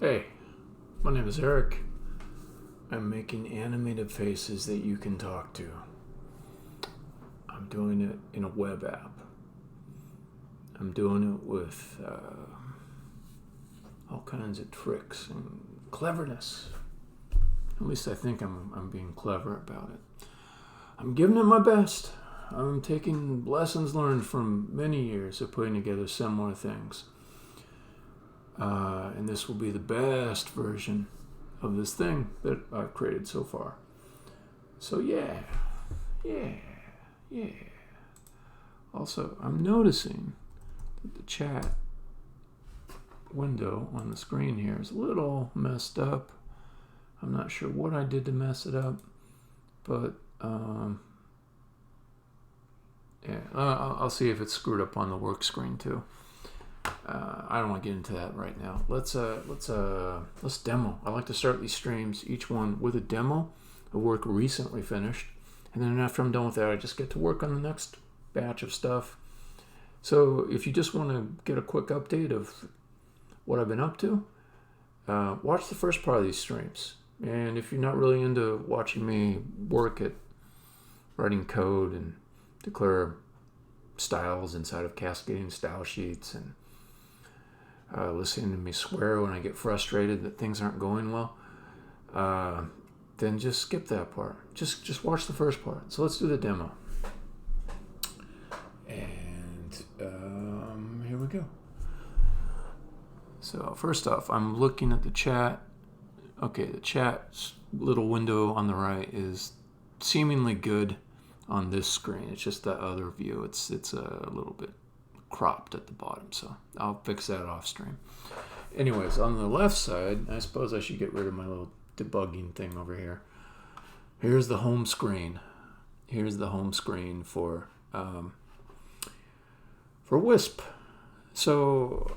Hey, my name is Eric. I'm making animated faces that you can talk to. I'm doing it in a web app. I'm doing it with all kinds of tricks and cleverness. At least I think I'm being clever about it. I'm giving it my best. I'm taking lessons learned from many years of putting together similar things. And this will be the best version of this thing that I've created so far. So yeah. Also, I'm noticing that the chat window on the screen here is a little messed up. I'm not sure what I did to mess it up, but I'll see if it's screwed up on the work screen too. I don't want to get into that right now. Let's demo. I like to start these streams, each one with a demo of work recently finished, and then after I'm done with that, I just get to work on the next batch of stuff. So if you just want to get a quick update of what I've been up to, watch the first part of these streams. And if you're not really into watching me work at writing code and declare styles inside of cascading style sheets and listening to me swear when I get frustrated that things aren't going well, then just skip that part. Just watch the first part. So let's do the demo. And here we go. So first off, I'm looking at the chat. Okay, the chat little window on the right is seemingly good on this screen. It's just the other view. It's a little bit cropped at the bottom, so I'll fix that off stream. Anyways, on the left side, I suppose I should get rid of my little debugging thing over here. Here's the home screen. Here's the home screen for Wisp. So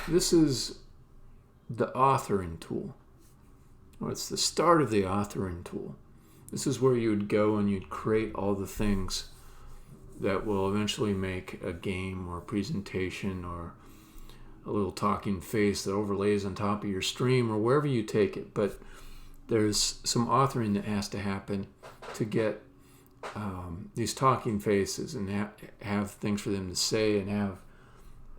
this is the authoring tool. Well, it's the start of the authoring tool. This is where you would go and you'd create all the things that will eventually make a game or a presentation or a little talking face that overlays on top of your stream or wherever you take it. But there's some authoring that has to happen to get these talking faces and have things for them to say and have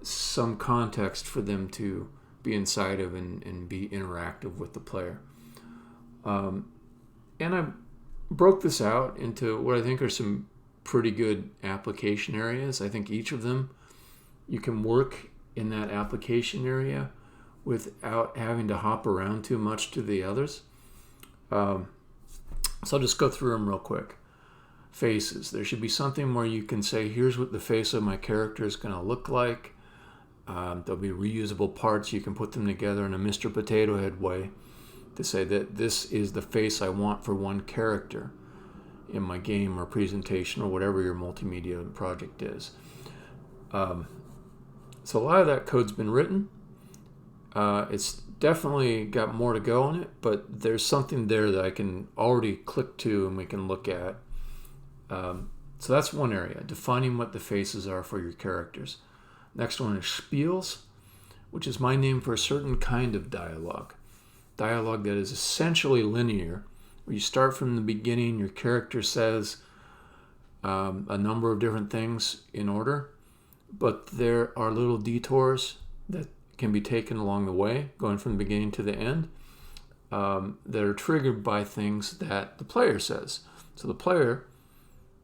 some context for them to be inside of and be interactive with the player. And I broke this out into what I think are some pretty good application areas. I think each of them you can work in that application area without having to hop around too much to the others. So I'll just go through them real quick. Faces. There should be something where you can say, here's what the face of my character is going to look like. There'll be reusable parts. You can put them together in a Mr. Potato Head way to say that this is the face I want for one character in my game or presentation or whatever your multimedia project is. So a lot of that code's been written. It's definitely got more to go on it, but there's something there that I can already click to and we can look at. So that's one area, defining what the faces are for your characters. Next one is spiels, which is my name for a certain kind of dialogue. Dialogue that is essentially linear, where you start from the beginning, your character says a number of different things in order, but there are little detours that can be taken along the way, going from the beginning to the end, that are triggered by things that the player says. So the player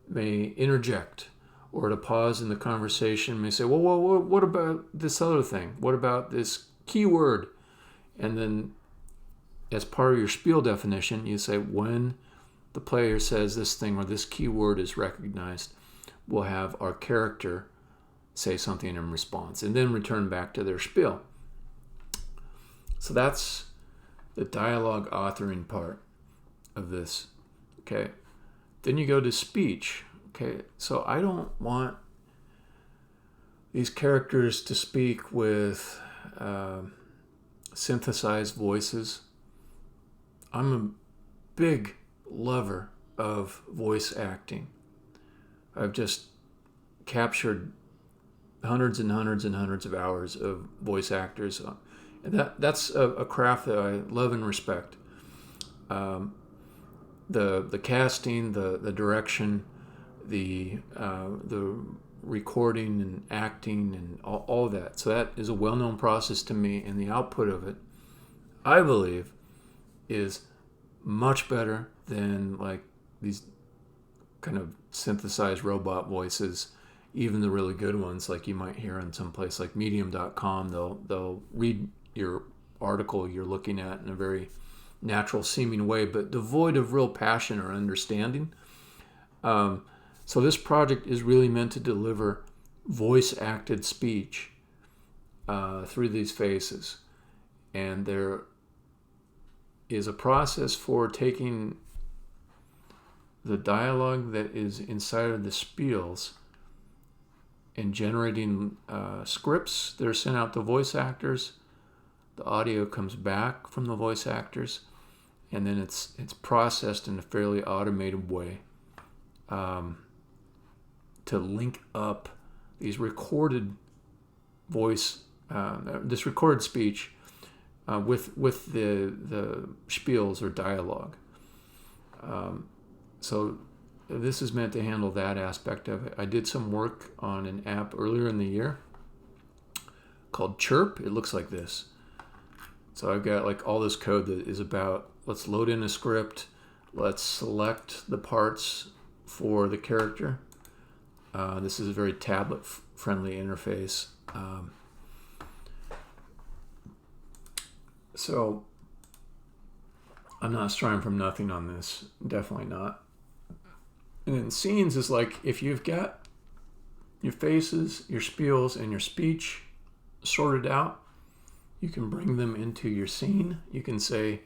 may interject or to pause in the conversation may say, well, what about this other thing? What about this keyword? And then as part of your spiel definition, you say when the player says this thing or this keyword is recognized, we'll have our character say something in response and then return back to their spiel. So that's the dialogue authoring part of this. Okay. Then you go to speech. Okay. So I don't want these characters to speak with synthesized voices. I'm a big lover of voice acting. I've just captured hundreds and hundreds and hundreds of hours of voice actors That's a craft that I love and respect. The casting, the direction, the recording and acting and all that. So that is a well-known process to me, and the output of it, I believe, is much better than like these kind of synthesized robot voices, even the really good ones like you might hear on some place like medium.com. They'll read your article you're looking at in a very natural seeming way, but devoid of real passion or understanding. So this project is really meant to deliver voice acted speech through these faces. And there is a process for taking the dialogue that is inside of the spiels and generating scripts that are sent out to voice actors. The audio comes back from the voice actors, and then it's processed in a fairly automated way to link up these recorded this recorded speech with the spiels or dialogue. So this is meant to handle that aspect of it. I did some work on an app earlier in the year called Chirp. It looks like this. So I've got like all this code that is about, let's load in a script, let's select the parts for the character. This is a very tablet-friendly interface. So I'm not starting from nothing on this, definitely not. And then scenes is like if you've got your faces, your spiels, and your speech sorted out, you can bring them into your scene. You can say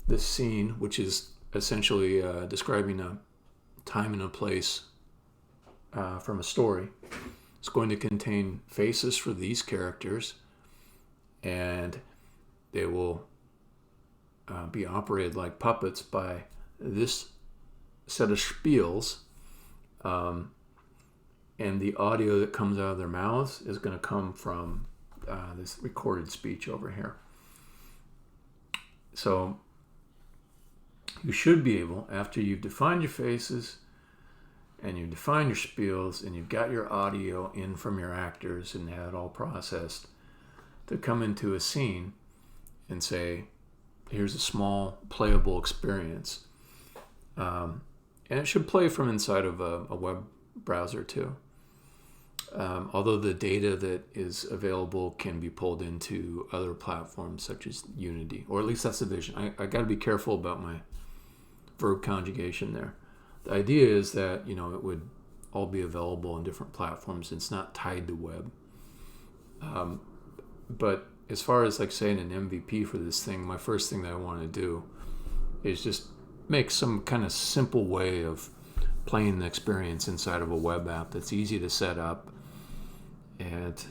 this scene, which is essentially describing a time and a place from a story. It's going to contain faces for these characters, and they will be operated like puppets by this set of spiels, and the audio that comes out of their mouths is going to come from this recorded speech over here. So you should be able, after you've defined your faces and you've defined your spiels and you've got your audio in from your actors and have it all processed, to come into a scene and say, here's a small playable experience. And it should play from inside of a web browser too. Although the data that is available can be pulled into other platforms such as Unity, or at least that's the vision. I got to be careful about my verb conjugation there. The idea is that, it would all be available on different platforms. It's not tied to web. But as far as like saying an MVP for this thing, my first thing that I want to do is just make some kind of simple way of playing the experience inside of a web app that's easy to set up. And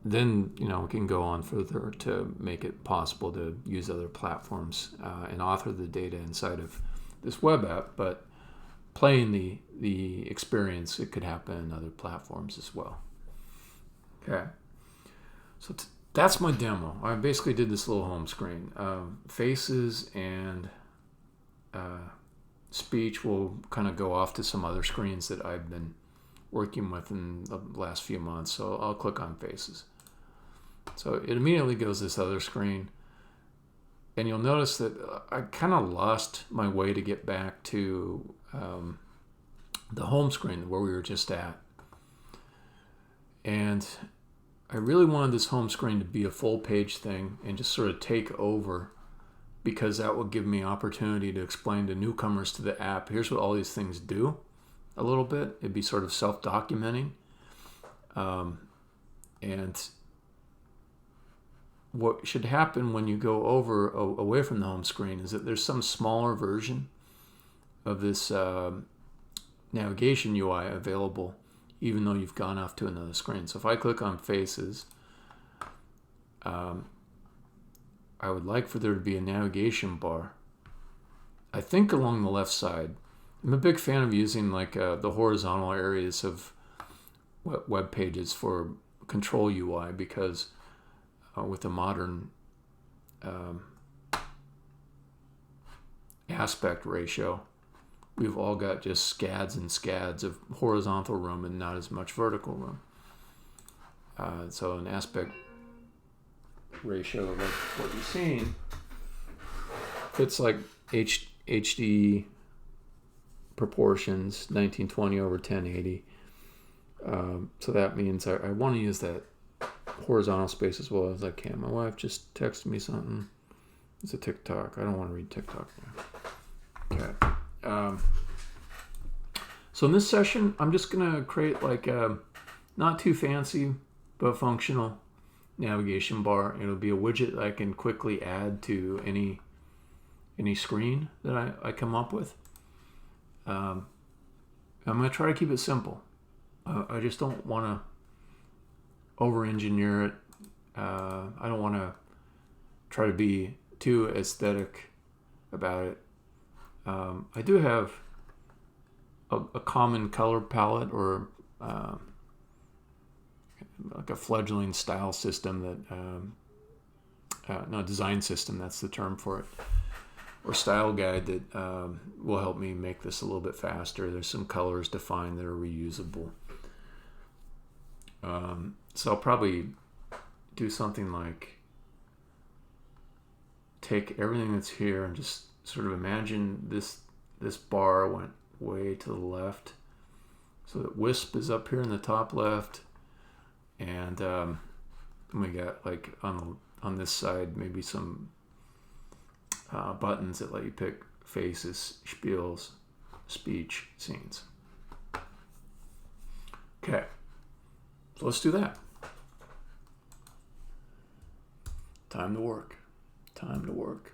then, we can go on further to make it possible to use other platforms and author the data inside of this web app. But playing the experience, it could happen in other platforms as well. Okay. So that's my demo. I basically did this little home screen. Faces and speech will kind of go off to some other screens that I've been working with in the last few months. So I'll click on faces. So it immediately goes this other screen. And you'll notice that I kind of lost my way to get back to the home screen where we were just at. And I really wanted this home screen to be a full page thing and just sort of take over, because that would give me opportunity to explain to newcomers to the app, here's what all these things do a little bit. It'd be sort of self-documenting. And what should happen when you go away from the home screen is that there's some smaller version of this navigation UI available, even though you've gone off to another screen. So if I click on faces, I would like for there to be a navigation bar, I think along the left side. I'm a big fan of using like the horizontal areas of web pages for control UI, because with a modern aspect ratio, we've all got just scads and scads of horizontal room and not as much vertical room. So an aspect ratio like what you're seeing, it's like HD proportions, 1920 over 1080. So that means I want to use that horizontal space as well as I can. My wife just texted me something. It's a TikTok. I don't want to read TikTok now. Okay. So in this session, I'm just going to create like a not too fancy but functional navigation bar. It'll be a widget that I can quickly add to any screen that I come up with. I'm going to try to keep it simple. I just don't want to over-engineer it. I don't want to try to be too aesthetic about it. I do have a common color palette or like a fledgling style system that no, design system, that's the term for it, or style guide that will help me make this a little bit faster. There's some colors defined that are reusable. So I'll probably do something like take everything that's here and just sort of imagine this bar went way to the left, so that WISP is up here in the top left, and we got like on this side maybe some buttons that let you pick faces, spiels, speech, scenes. Okay, so let's do that. Time to work. Time to work.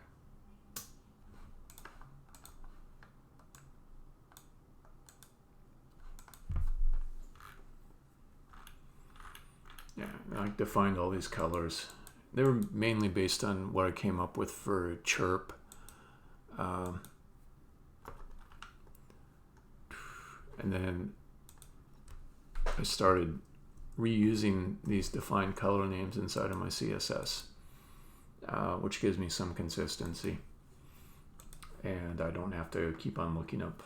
Yeah, I defined all these colors. They were mainly based on what I came up with for Chirp. And then I started reusing these defined color names inside of my CSS, which gives me some consistency. And I don't have to keep on looking up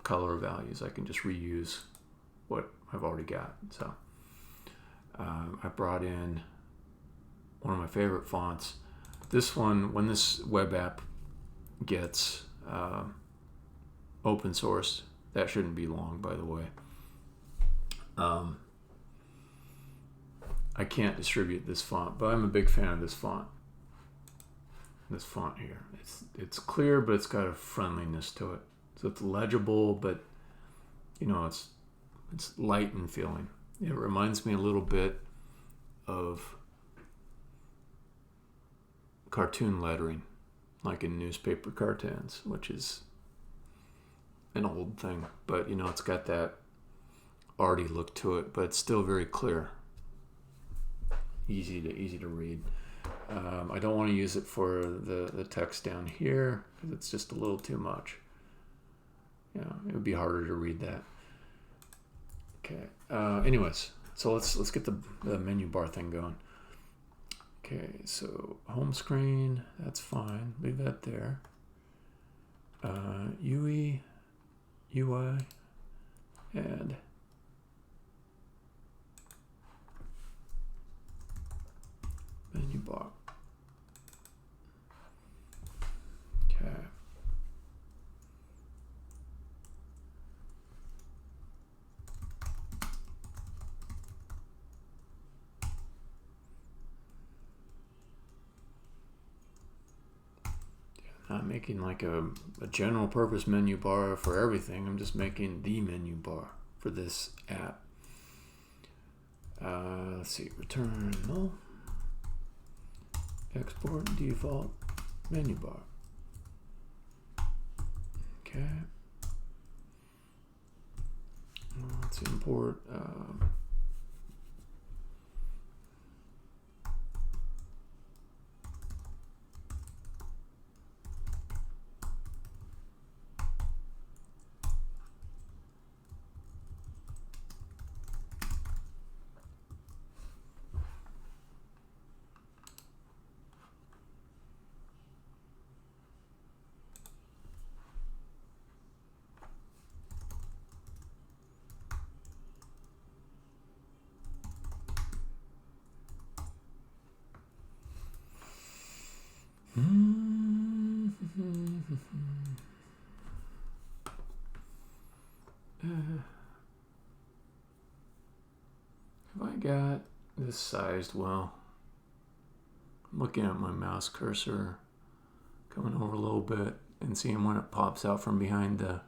color values. I can just reuse what I've already got. So I brought in one of my favorite fonts. This one, when this web app gets open source, that shouldn't be long, by the way. I can't distribute this font, but I'm a big fan of this font. This font here, it's clear, but it's got a friendliness to it. So it's legible, but you know, it's light in feeling. It reminds me a little bit of cartoon lettering, like in newspaper cartoons, which is an old thing, but you know, it's got that arty look to it, but it's still very clear, easy to read. I don't want to use it for the text down here because it's just a little too much. You know, it would be harder to read that. Okay. Anyways, so let's get the menu bar thing going. Okay, so home screen, that's fine. Leave that there. UI, and menu bar. Okay. Not making like a general purpose menu bar for everything. I'm just making the menu bar for this app. Let's see, return null, export default menu bar. Okay. Let's import Have I got this sized well? I'm looking at my mouse cursor, coming over a little bit and seeing when it pops out from behind the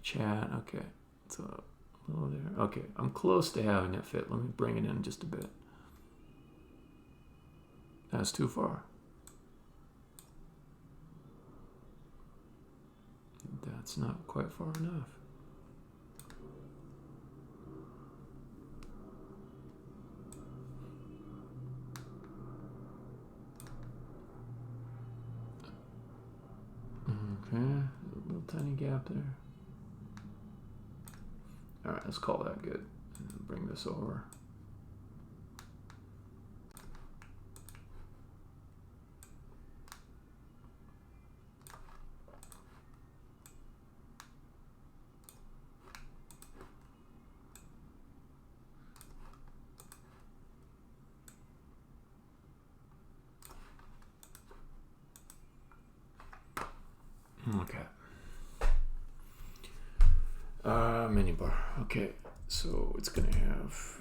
chat. Okay, it's a little there. Okay, I'm close to having it fit. Let me bring it in just a bit. That's too far. That's not quite far enough. Okay, a little tiny gap there. All right, let's call that good. And bring this over. Okay. Menu bar. Okay, so it's gonna have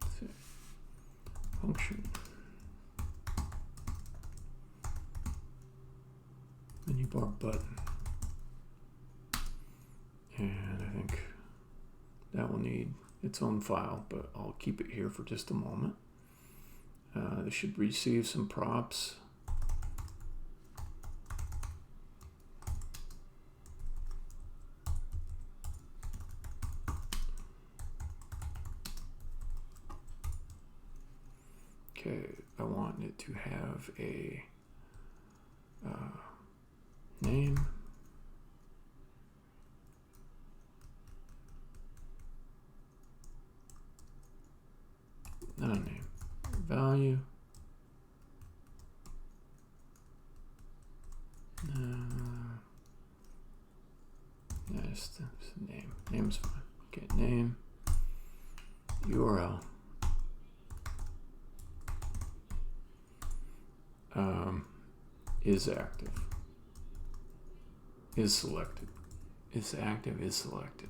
let's see, function menu bar button, and I think that will need its own file, but I'll keep it here for just a moment. This should receive some props. Okay, I want it to have a name, not a name, value, just name. Name's fine. Okay, name, URL. Is active, is selected, is active, is selected,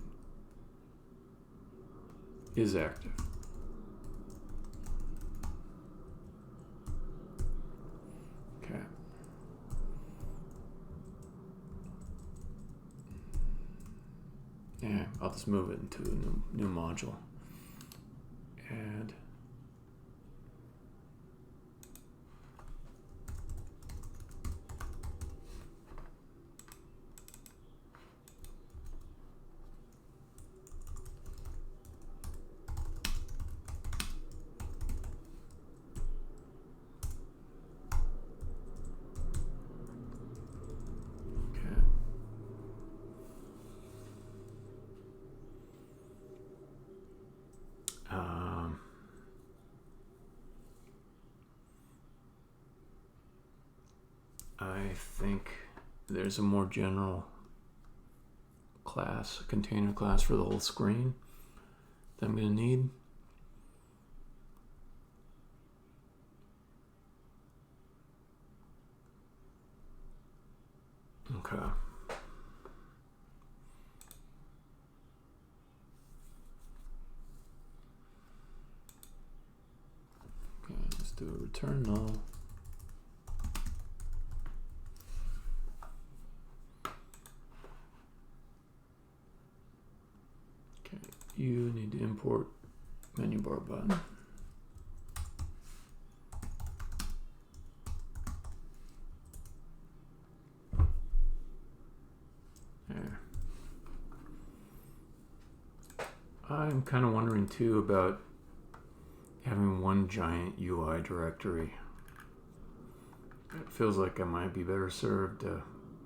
is active. Okay. Yeah, I'll just move it into a new module. Add. I think there's a more general class, a container class for the whole screen that I'm going to need. Okay. Okay, let's do a return null. You need to import menu bar button. There. I'm kind of wondering too about having one giant UI directory. It feels like I might be better served to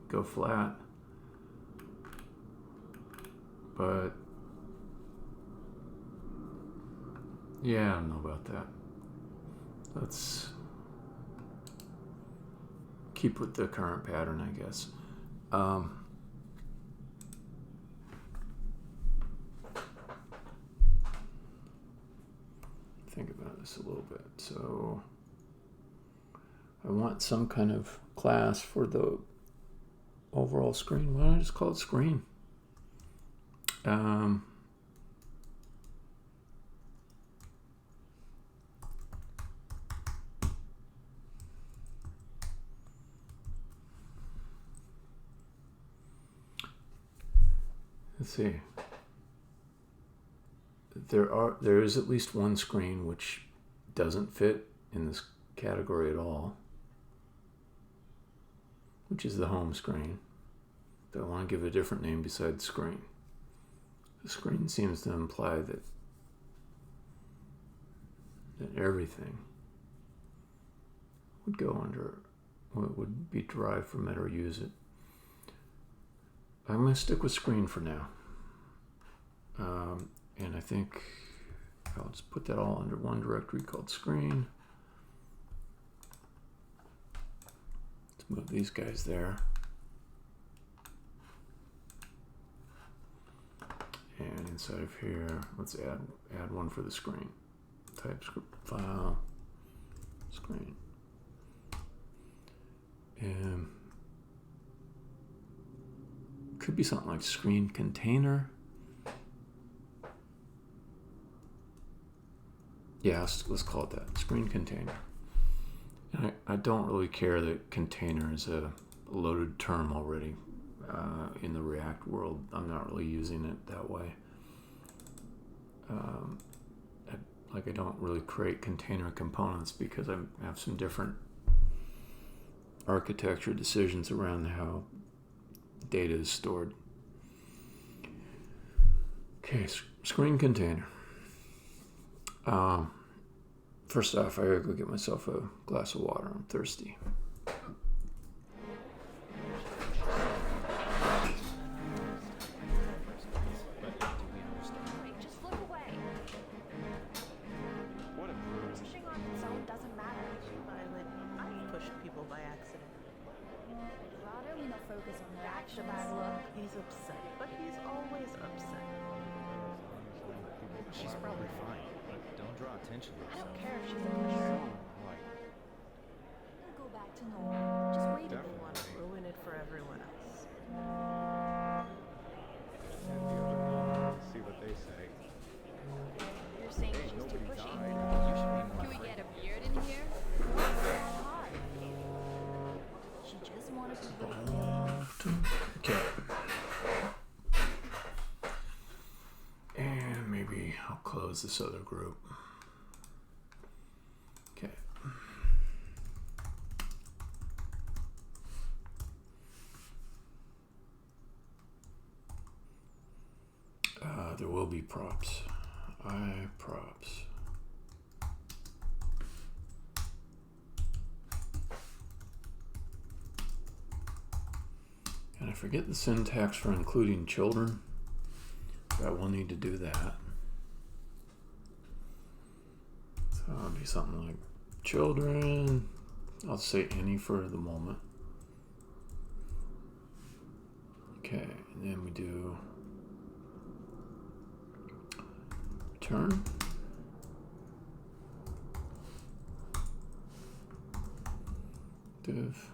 go flat, but yeah, I don't know about that. Let's keep with the current pattern, I guess. Think about this a little bit. So I want some kind of class for the overall screen. Why don't I just call it screen? Let's see. There is at least one screen which doesn't fit in this category at all, which is the home screen. But I want to give it a different name besides screen. The screen seems to imply that everything would go under, would be derived from it or use it. I'm going to stick with screen for now. And I think I'll just put that all under one directory called screen. Let's move these guys there. And inside of here, let's add one for the screen. TypeScript file, screen. And could be something like screen container. Yeah, let's call it that, screen container. And I don't really care that container is a loaded term already in the React world. I'm not really using it that way. I don't really create container components because I have some different architecture decisions around how data is stored. Okay, screen container. First off, I gotta go get myself a glass of water. I'm thirsty. Just look away. Pushing on its own doesn't matter. Violet, I've pushed people by accident. I don't mean to focus on their That's a actions. bad look. He's upset, but he's always upset. She's probably fine, but don't draw attention to I don't yourself. care if she's a pusher. Right. It'll go back to normal. Just wait a They bit. want to ruin it for everyone else. See what they say. You're saying she's too Nobody pushy. died. You should be Can we get a beard in here? It's that hard. She just wanted to be Okay. And maybe I'll close this other group. Okay. There will be props. Props. And I forget the syntax for including children. I will need to do that. So it'll be something like children. I'll say any for the moment. Okay, and then we do return. Div.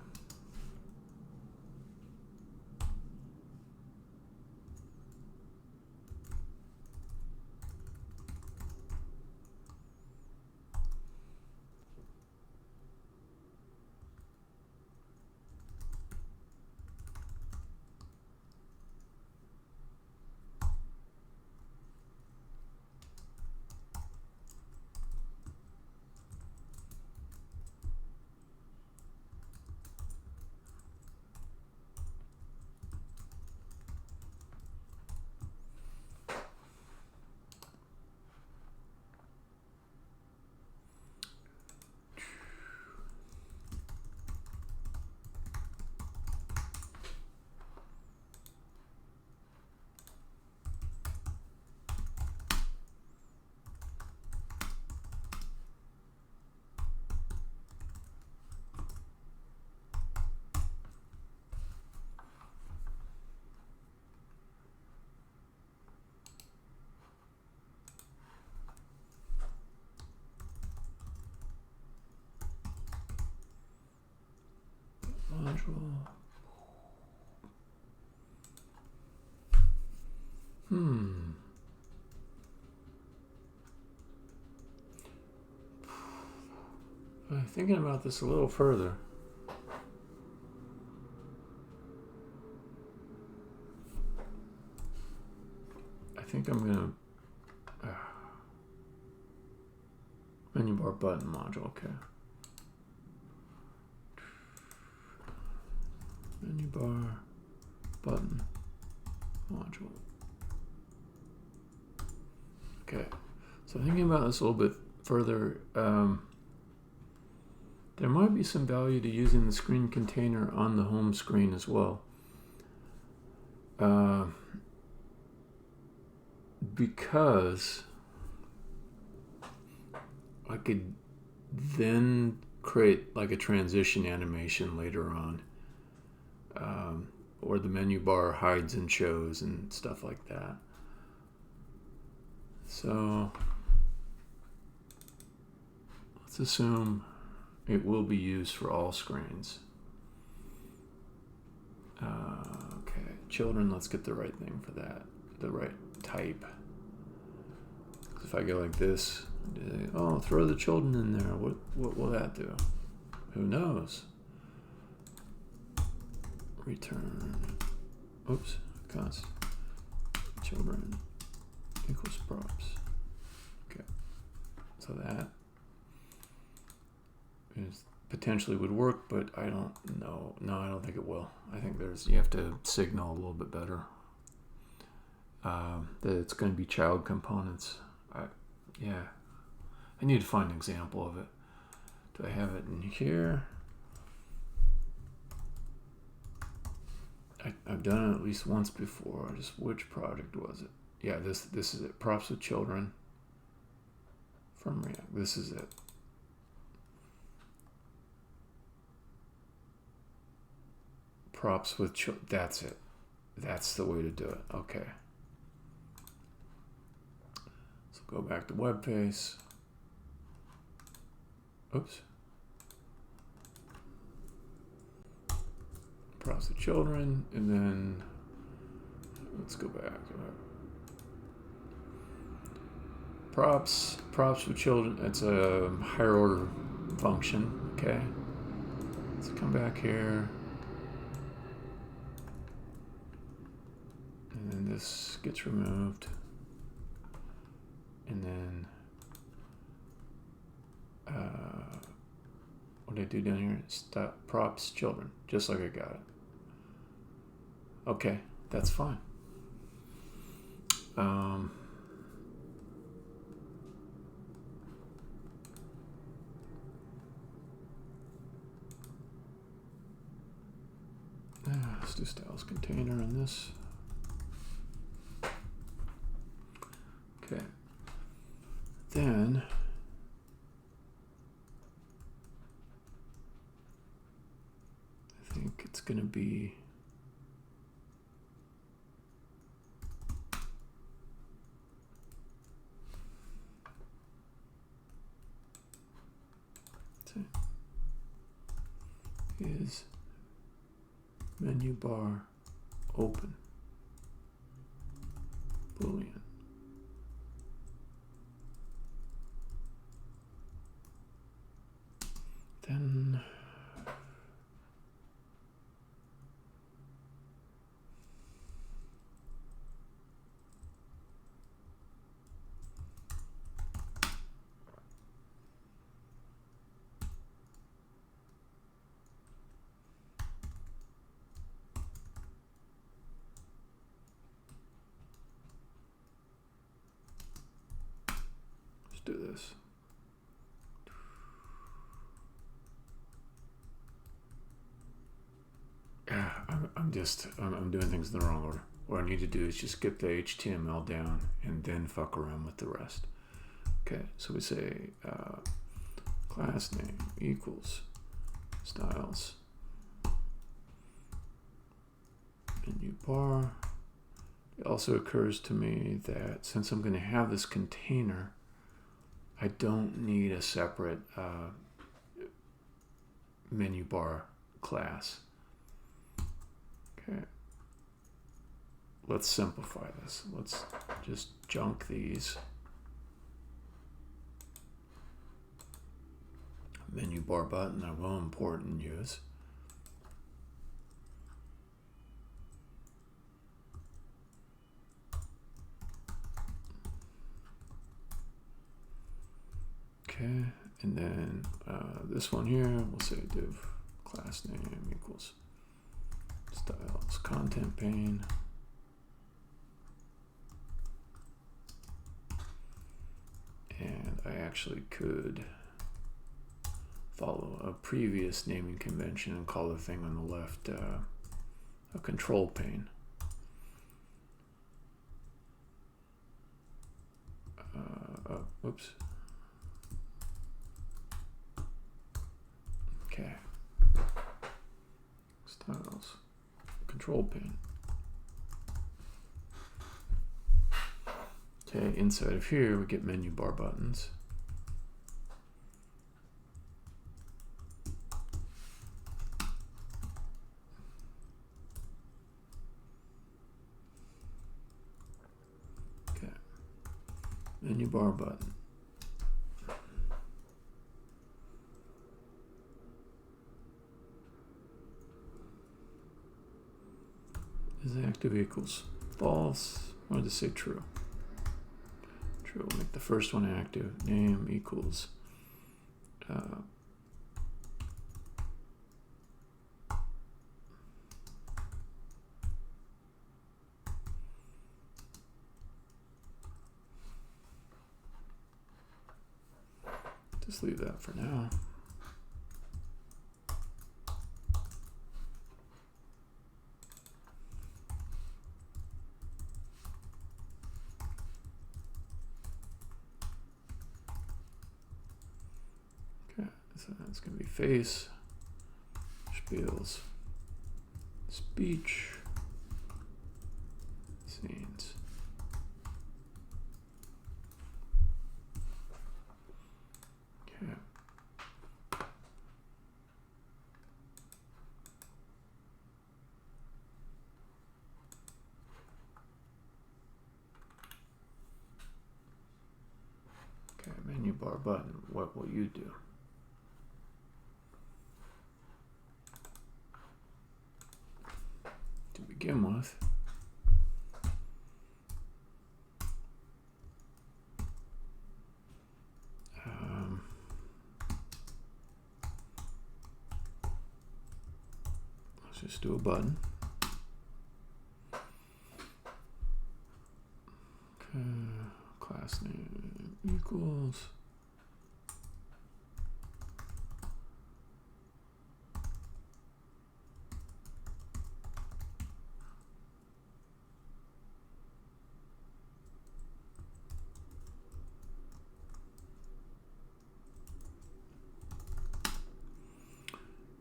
module. Thinking about this a little further. I think I'm gonna menu bar button module. Okay. Menu bar button module. Okay. So thinking about this a little bit further. There might be some value to using the screen container on the home screen as well. Because I could then create like a transition animation later on, or the menu bar hides and shows and stuff like that. So let's assume it will be used for all screens. Okay, children, let's get the right thing for that, the right type. If I go like this, oh, throw the children in there, what will that do? Who knows? Return, oops, const, children equals props. Okay, so that potentially would work, but I don't know. No, I don't think it will. I think you have to signal a little bit better that it's going to be child components. Yeah, I need to find an example of it. Do I have it in here? I've done it at least once before. Just which project was it? Yeah, this is it. Props with children from React. This is it. Props with children. That's it. That's the way to do it. Okay. So go back to web face. Oops. Props with children, and then let's go back. Props with children. It's a higher order function. Okay. Let's come back here. And then this gets removed. And then what did I do down here? Stop props children, just like I got it. Okay, that's fine. Let's do styles container on this. Okay. Then I think it's going to be is menu bar open Boolean. Then let's do this. I'm doing things in the wrong order. What I need to do is just get the HTML down and then fuck around with the rest. Okay, so we say class name equals styles menu bar. It also occurs to me that since I'm going to have this container, I don't need a separate menu bar class. Okay. Let's simplify this. Let's just junk these. Menu bar button I will import and use. Okay, and then this one here, we'll say div class name equals styles content pane. And I actually could follow a previous naming convention and call the thing on the left a control pane. Whoops. Okay. Styles control pane. Okay, inside of here we get menu bar buttons. Okay, menu bar button. Is active equals false? I wanted to say true. True, we'll make the first one active. Name equals just leave that for now. So that's going to be face, spiels, speech, scenes. Okay. Okay, menu bar button, what will you do? To begin with, let's just do a button. Okay, class name equals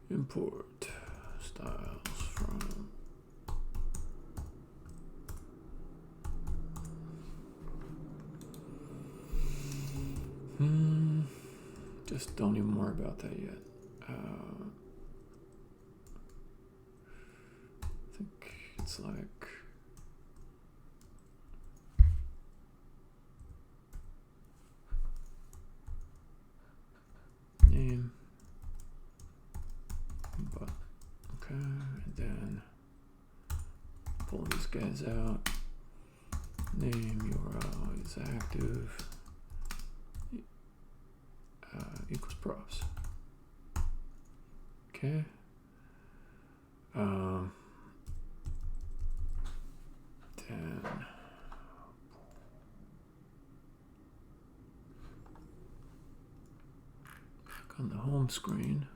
import styles from just don't even worry about that yet. I think it's like name. But okay, and then pull these guys out. Name URL is active equals props. Okay. Then back on the home screen.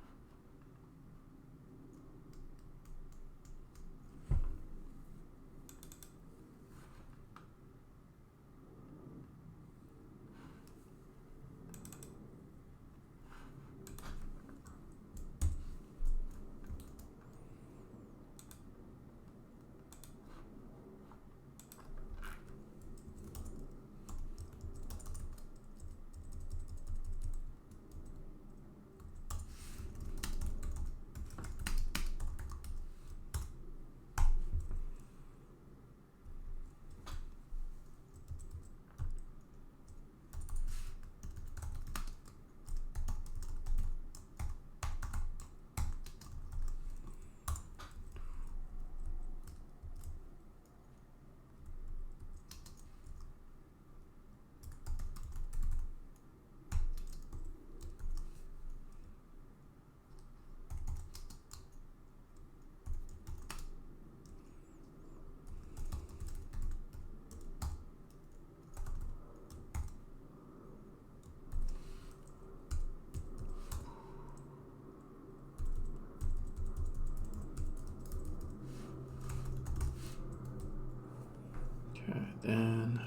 Then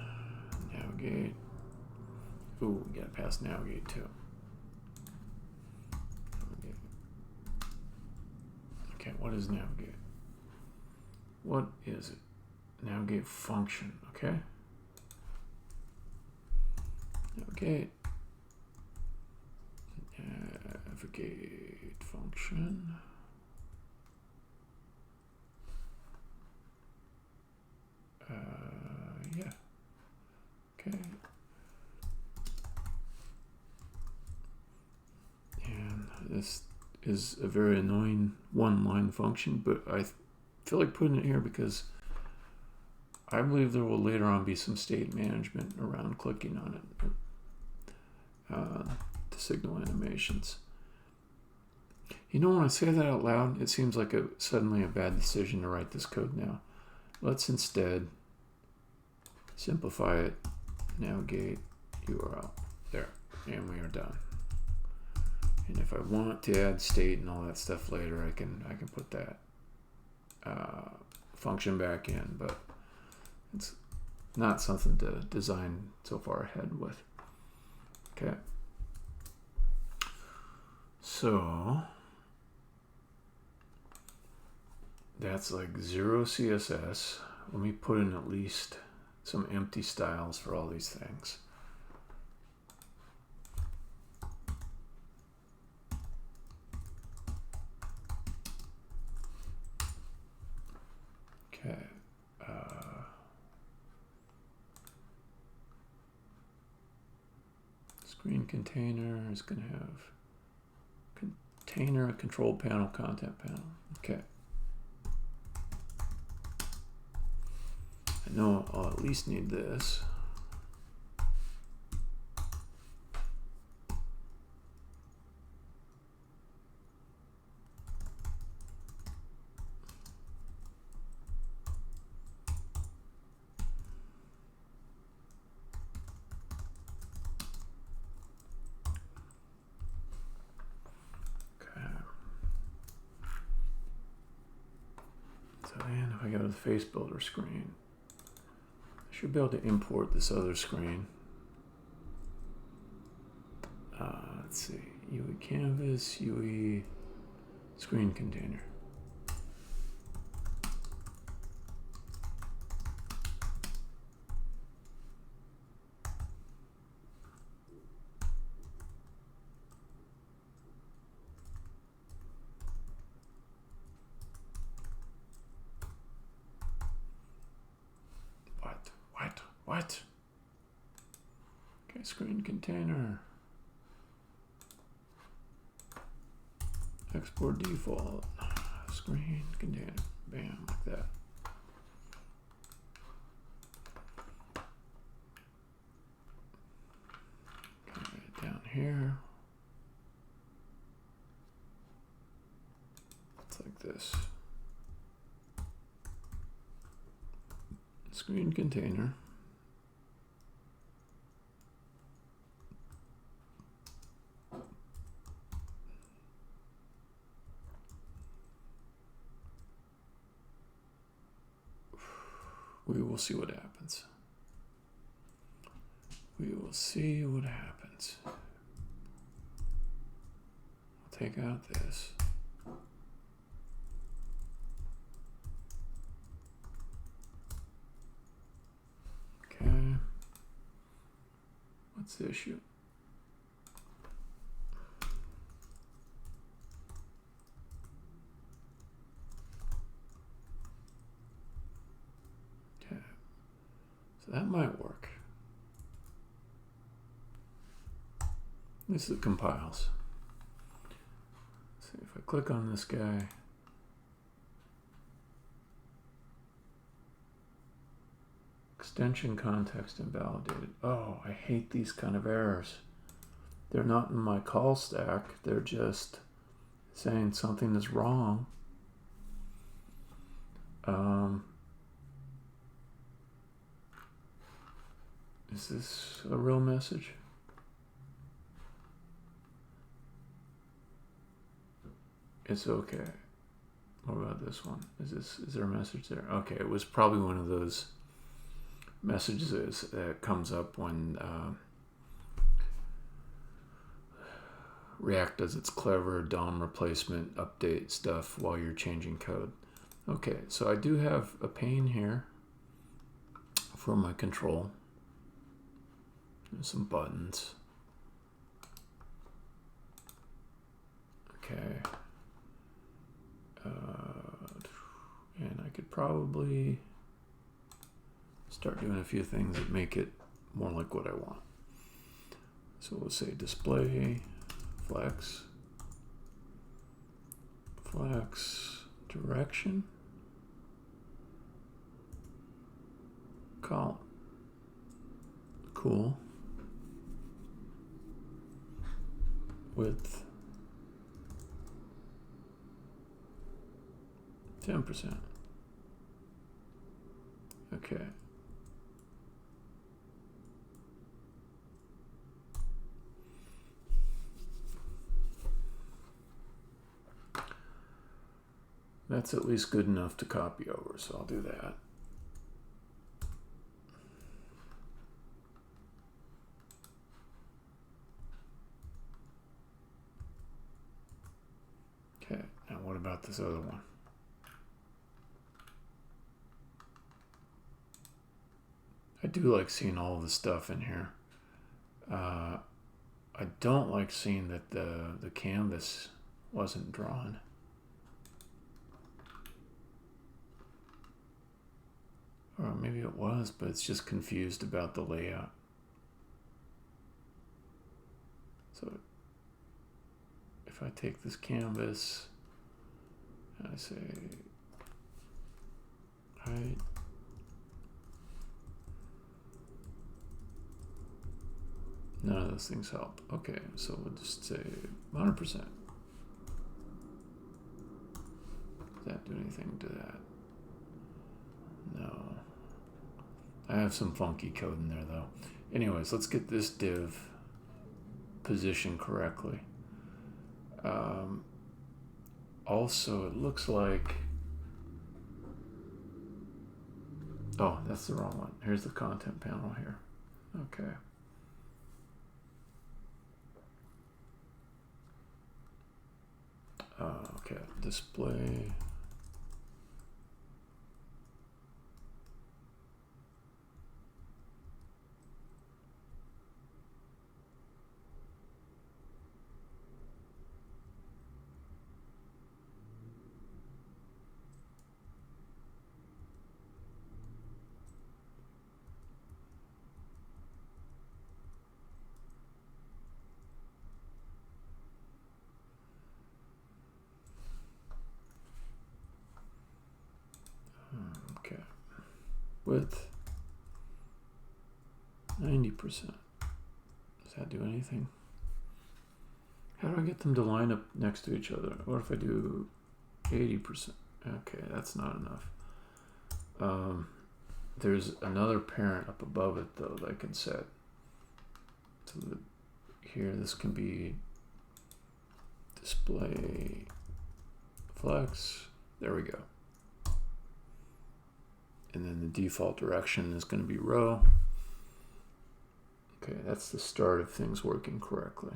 navigate. Ooh, we gotta pass navigate too. Okay, what is navigate? What is it? Navigate function, okay? Navigate. Navigate function. Yeah. Okay. And this is a very annoying one-line function, but I feel like putting it here because I believe there will later on be some state management around clicking on it. The signal animations. You know, when I say that out loud, it seems like suddenly a bad decision to write this code now. Let's instead simplify it, navigate URL. There, and we are done. And if I want to add state and all that stuff later, I can put that function back in, but it's not something to design so far ahead with. Okay. So that's like 0 CSS. Let me put in at least some empty styles for all these things. Okay. Screen container is going to have container, control panel, content panel. Okay. I know I'll at least need this. And if I go to the face builder screen, I should be able to import this other screen. Let's see, UE canvas, UE screen container. What? Okay, screen container. Export default. Screen container. Bam, like that. Okay, down here. It's like this. Screen container. We will see what happens. We will see what happens. I'll take out this. Okay. What's the issue? So that might work. This is compiles. See if I click on this guy. Extension context invalidated. Oh, I hate these kind of errors. They're not in my call stack. They're just saying something is wrong. Is this a real message? It's okay. What about this one? Is there a message there? Okay, it was probably one of those messages that comes up when React does its clever DOM replacement update stuff while you're changing code. Okay, so I do have a pane here for my control. There's some buttons. Okay. And I could probably start doing a few things that make it more like what I want. So we'll say display, flex, direction, column. Cool. Width 10%. Okay. That's at least good enough to copy over, so I'll do that. Okay, now what about this other one? I do like seeing all the stuff in here. I don't like seeing that the canvas wasn't drawn. Or maybe it was, but it's just confused about the layout. So if I take this canvas, and I say height, none of those things help. Okay, so we'll just say 100%. Does that do anything to that? No. I have some funky code in there though. Anyways, let's get this div positioned correctly. Also, it looks like... Oh, that's the wrong one. Here's the content panel here. Okay. Okay, display. Okay, width 90%. Does that do anything? How do I get them to line up next to each other? What if I do 80%? Okay, that's not enough. There's another parent up above it though that I can set. So that here, this can be display flex. There we go. And then the default direction is going to be row. Okay, that's the start of things working correctly.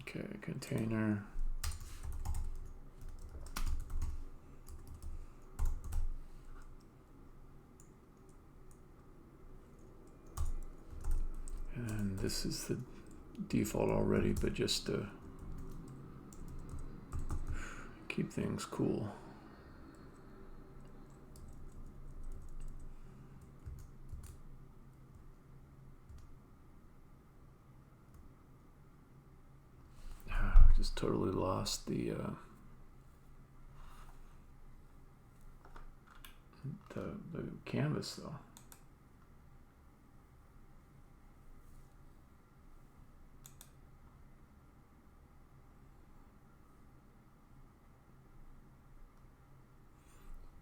Okay, container. And this is the default already, but just to keep things cool. Just totally lost the canvas though.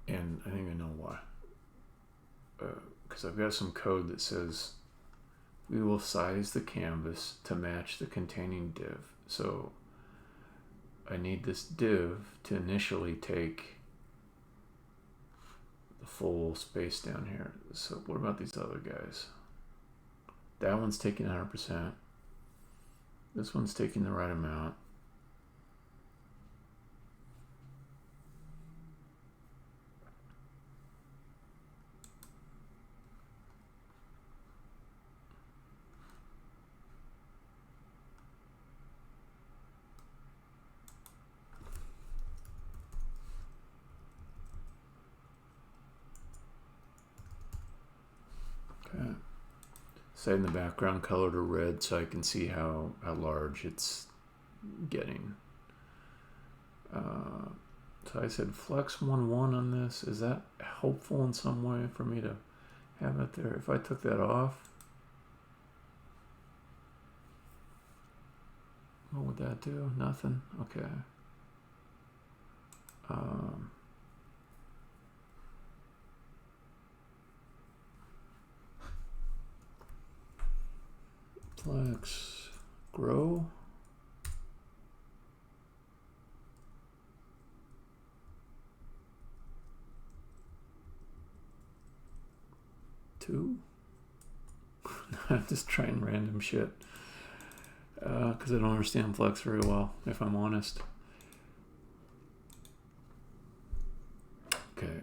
And I think I know why. Because I've got some code that says we will size the canvas to match the containing div. So I need this div to initially take the full space down here. So what about these other guys? That one's taking 100%. This one's taking the right amount. Okay. Setting the background color to red so I can see how large it's getting. So I said flex 1.1 on this. Is that helpful in some way for me to have it there? If I took that off, what would that do? Nothing? Okay. Flex, grow. Two. I'm just trying random shit because I don't understand flex very well, if I'm honest. Okay.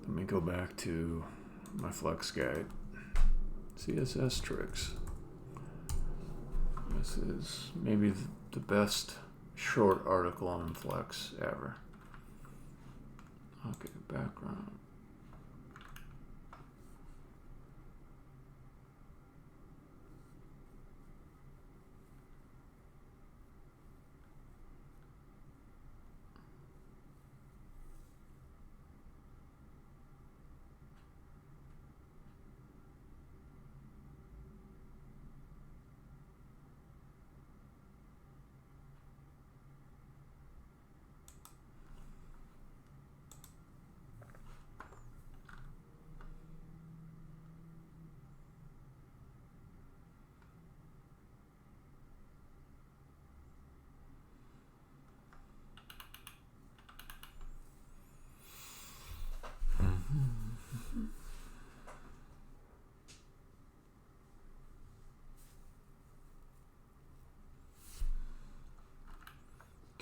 Let me go back to my flex guide. CSS tricks. This is maybe the best short article on flex ever. Okay, background.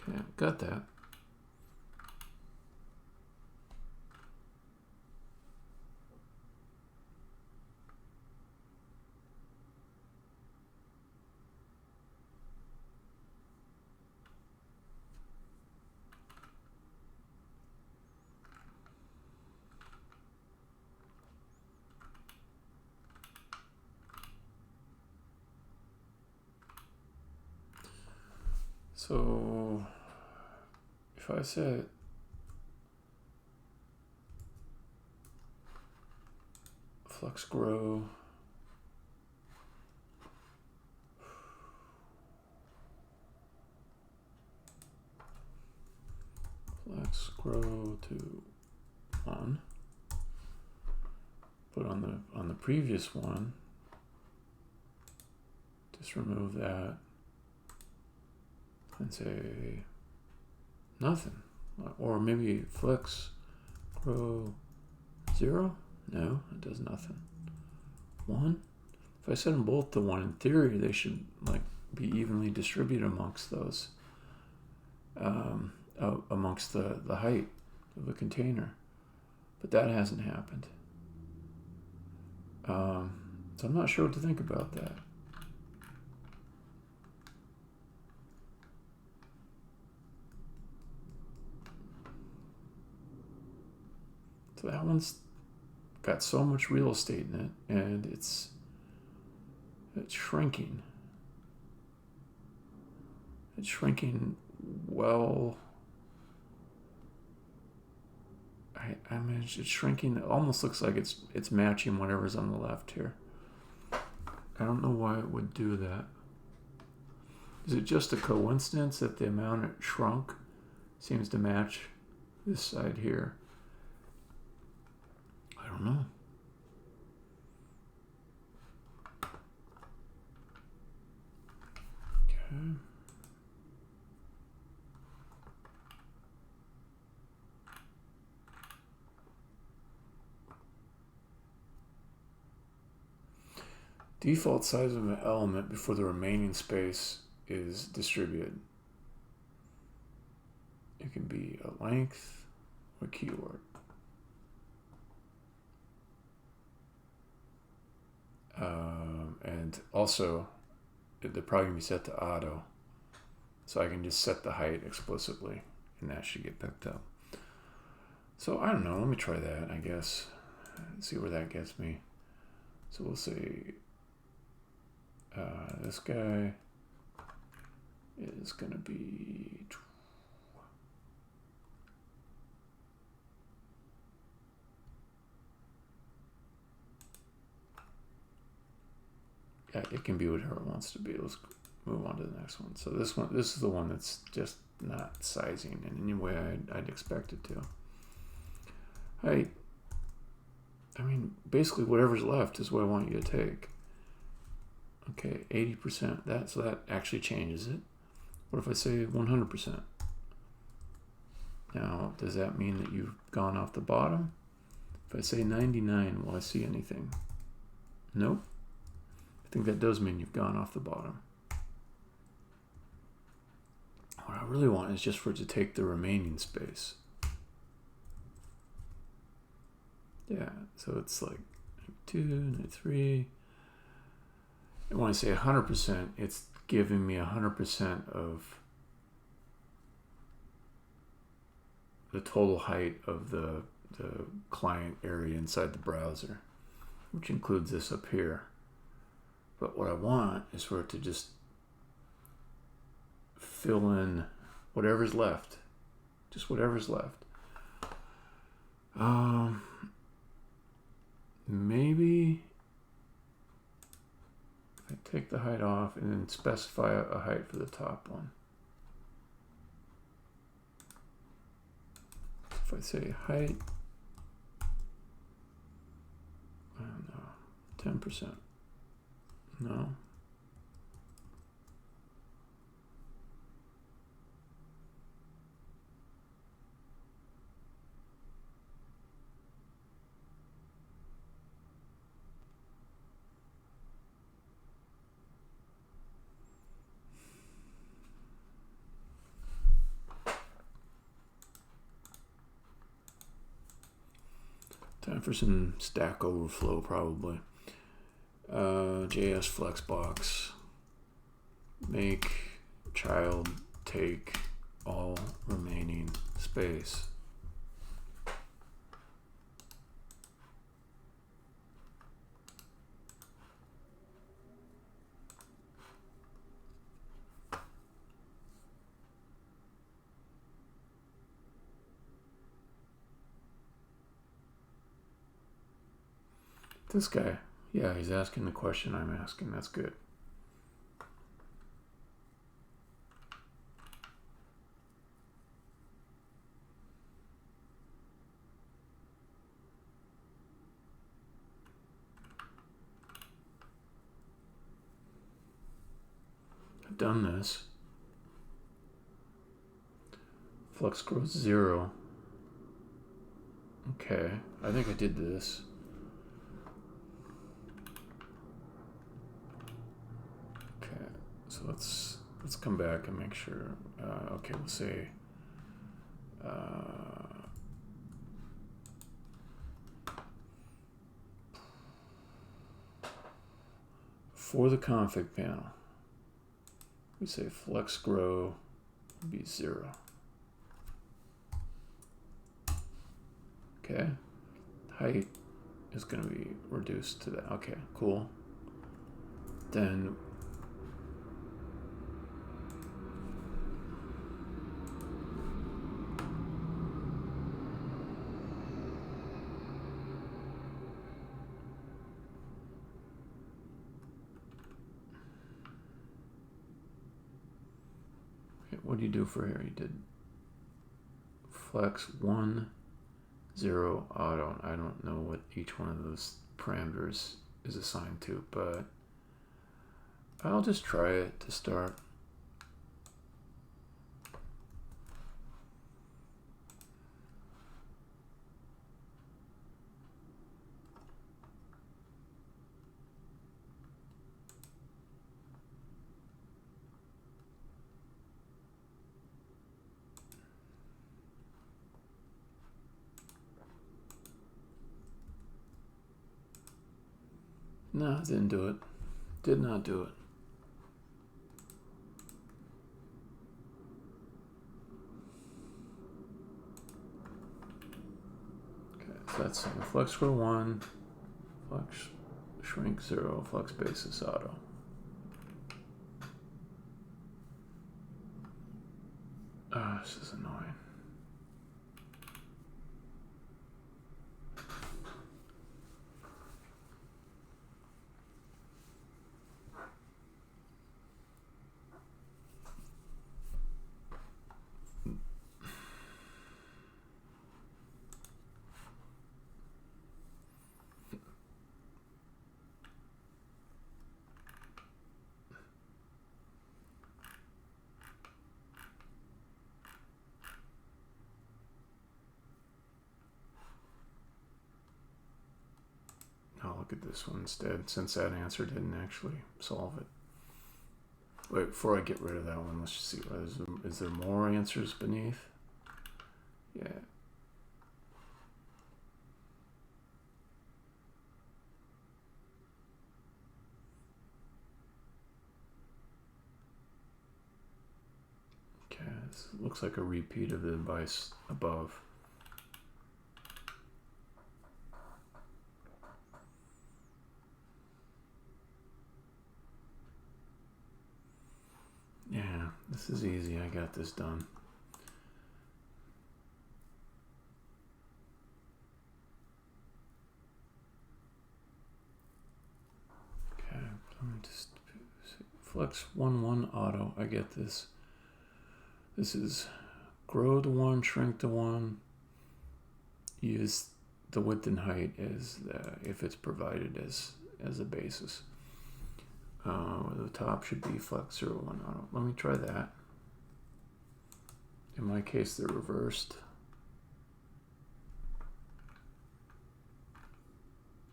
Okay, got that. So if I said flex grow, flex grow to 1, but on the previous one, just remove that and say nothing. Or maybe flex grow 0. No, it does nothing. 1. If I set them both to 1, in theory they should like be evenly distributed amongst those, amongst the height of the container, but that hasn't happened. So I'm not sure what to think about that. So that one's got so much real estate in it, and it's shrinking. It's shrinking well. I mean, it's shrinking. It almost looks like it's matching whatever's on the left here. I don't know why it would do that. Is it just a coincidence that the amount it shrunk seems to match this side here? I don't know. Default size of an element before the remaining space is distributed. It can be a length or keyword. And also, they're probably going to be set to auto. So I can just set the height explicitly, and that should get picked up. So I don't know. Let me try that, I guess. See where that gets me. So we'll say this guy is going to be... Yeah, it can be whatever it wants to be. Let's move on to the next one. So this is the one that's just not sizing in any way I'd expect it to. I mean, basically whatever's left is what I want you to take. Okay, 80%. So that actually changes it. What if I say 100%? Now, does that mean that you've gone off the bottom? If I say 99, will I see anything? Nope. I think that does mean you've gone off the bottom. What I really want is just for it to take the remaining space. Yeah, so it's like 2, 3. And when I say 100%, it's giving me 100% of the total height of the client area inside the browser, which includes this up here. But what I want is for it to just fill in whatever's left. Just whatever's left. Maybe if I take the height off and then specify a height for the top one. If I say height, I don't know, 10%. No. Time for some Stack Overflow, probably. JS Flexbox. Make child take all remaining space. This guy, yeah, he's asking the question I'm asking. That's good. I've done this. Flux growth 0. Okay, I think I did this. So let's come back and make sure. Okay, we'll say for the config panel, we say flex grow would be 0. Okay, height is going to be reduced to that. Okay, cool. Then what do you do for here? You did flex 1, 0, auto. I don't know what each one of those parameters is assigned to, but I'll just try it to start. No, didn't do it. Did not do it. Okay, so that's flex square 1, flex shrink 0, flex basis auto. Ah, this is annoying. I'll look at this one instead, since that answer didn't actually solve it. Wait, before I get rid of that one, let's just see. Is there more answers beneath? Yeah. Okay, this looks like a repeat of the advice above. Yeah, this is easy. I got this done. Okay, let me just flex 1 auto. I get this. This is grow to 1, shrink to 1. Use the width and height as if it's provided as a basis. The top should be flex 0, 1 auto. Let me try that. In my case, they're reversed.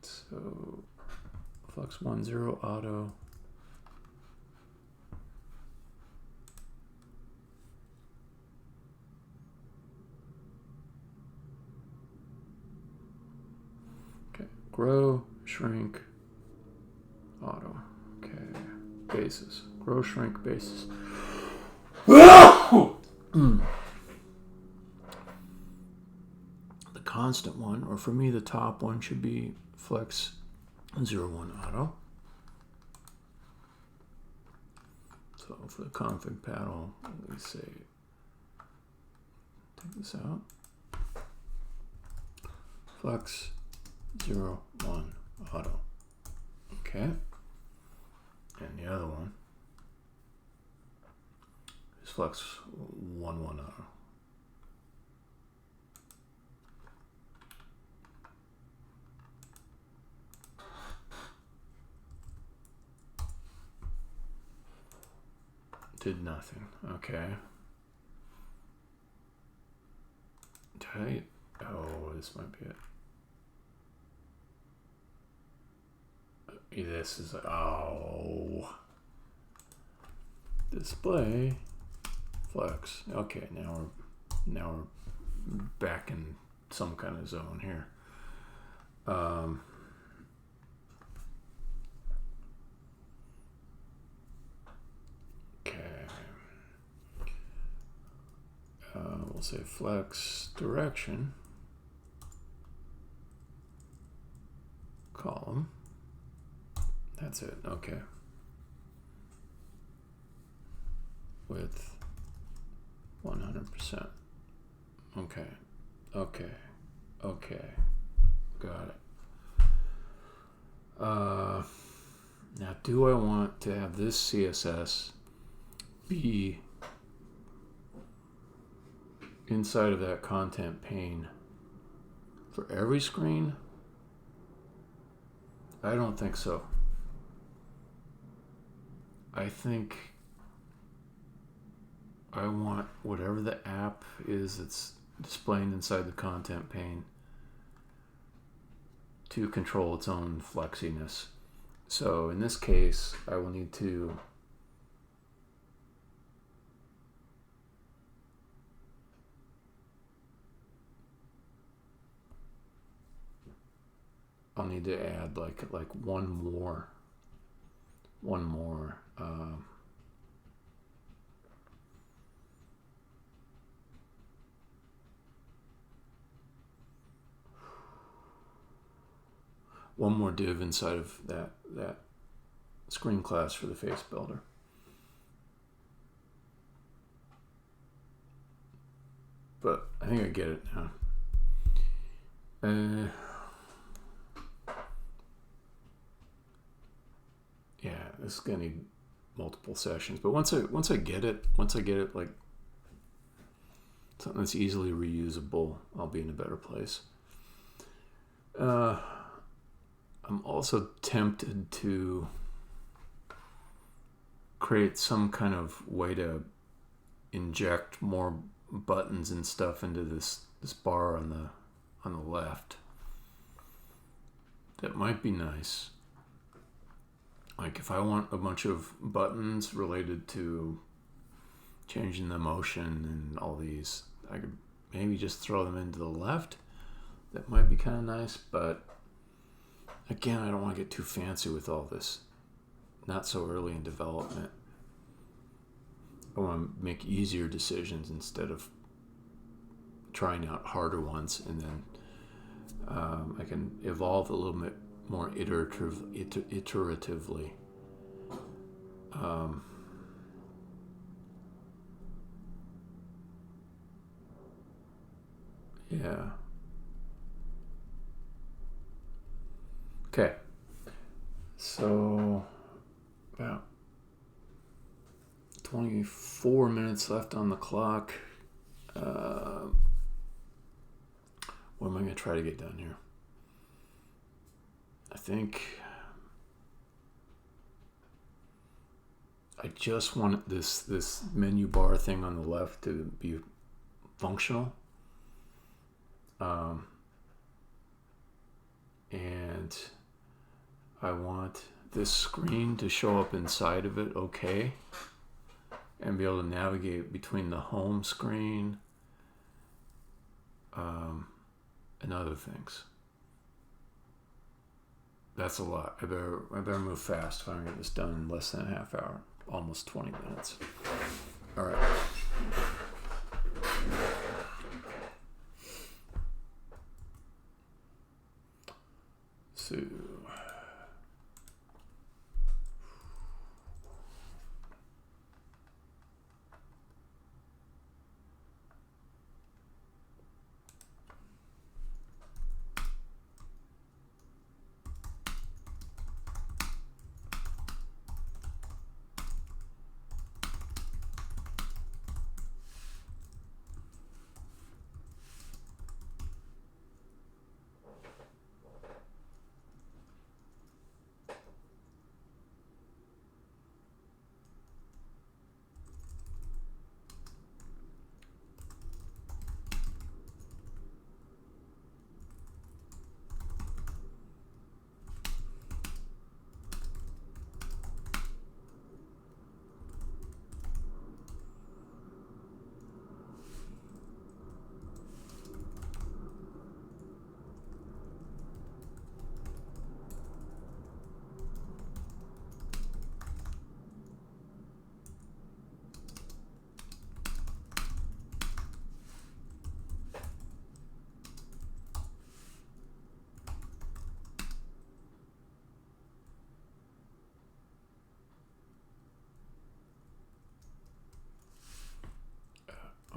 So flex 1, 0 auto. Okay, grow, shrink, auto. Okay, basis. Grow, shrink, basis. The constant one, or for me, the top one should be flex 0, 1 auto. So for the config panel, we say, take this out. Flex 0, 1 auto. Okay. And the other one is flex 1, 1 auto. Did nothing. Okay. Tight. Oh, this might be it. This is display flex. Okay, now we're back in some kind of zone here. Okay. We'll say flex direction column. That's it. Okay. With 100%. Okay. Okay. Okay. Got it. Now, do I want to have this CSS be inside of that content pane for every screen? I don't think so. I think I want whatever the app is that's displaying inside the content pane to control its own flexiness. So in this case, I will need to I'll need to add like one more. One more div inside of that screen class for the face builder. But I think I get it now. Yeah, this is gonna need multiple sessions. But once I get it like something that's easily reusable, I'll be in a better place. I'm also tempted to create some kind of way to inject more buttons and stuff into this bar on the left. That might be nice. Like if I want a bunch of buttons related to changing the motion and all these, I could maybe just throw them into the left. That might be kind of nice, but again, I don't want to get too fancy with all this. Not so early in development. I want to make easier decisions instead of trying out harder ones, and then I can evolve a little bit more iteratively. Yeah. Okay. So about 24 minutes left on the clock. What am I going to try to get done here? I think I just want this menu bar thing on the left to be functional. And I want this screen to show up inside of it okay, and be able to navigate between the home screen and other things. That's a lot. I better move fast if I'm going to get this done in less than a half hour, almost 20 minutes. All right. So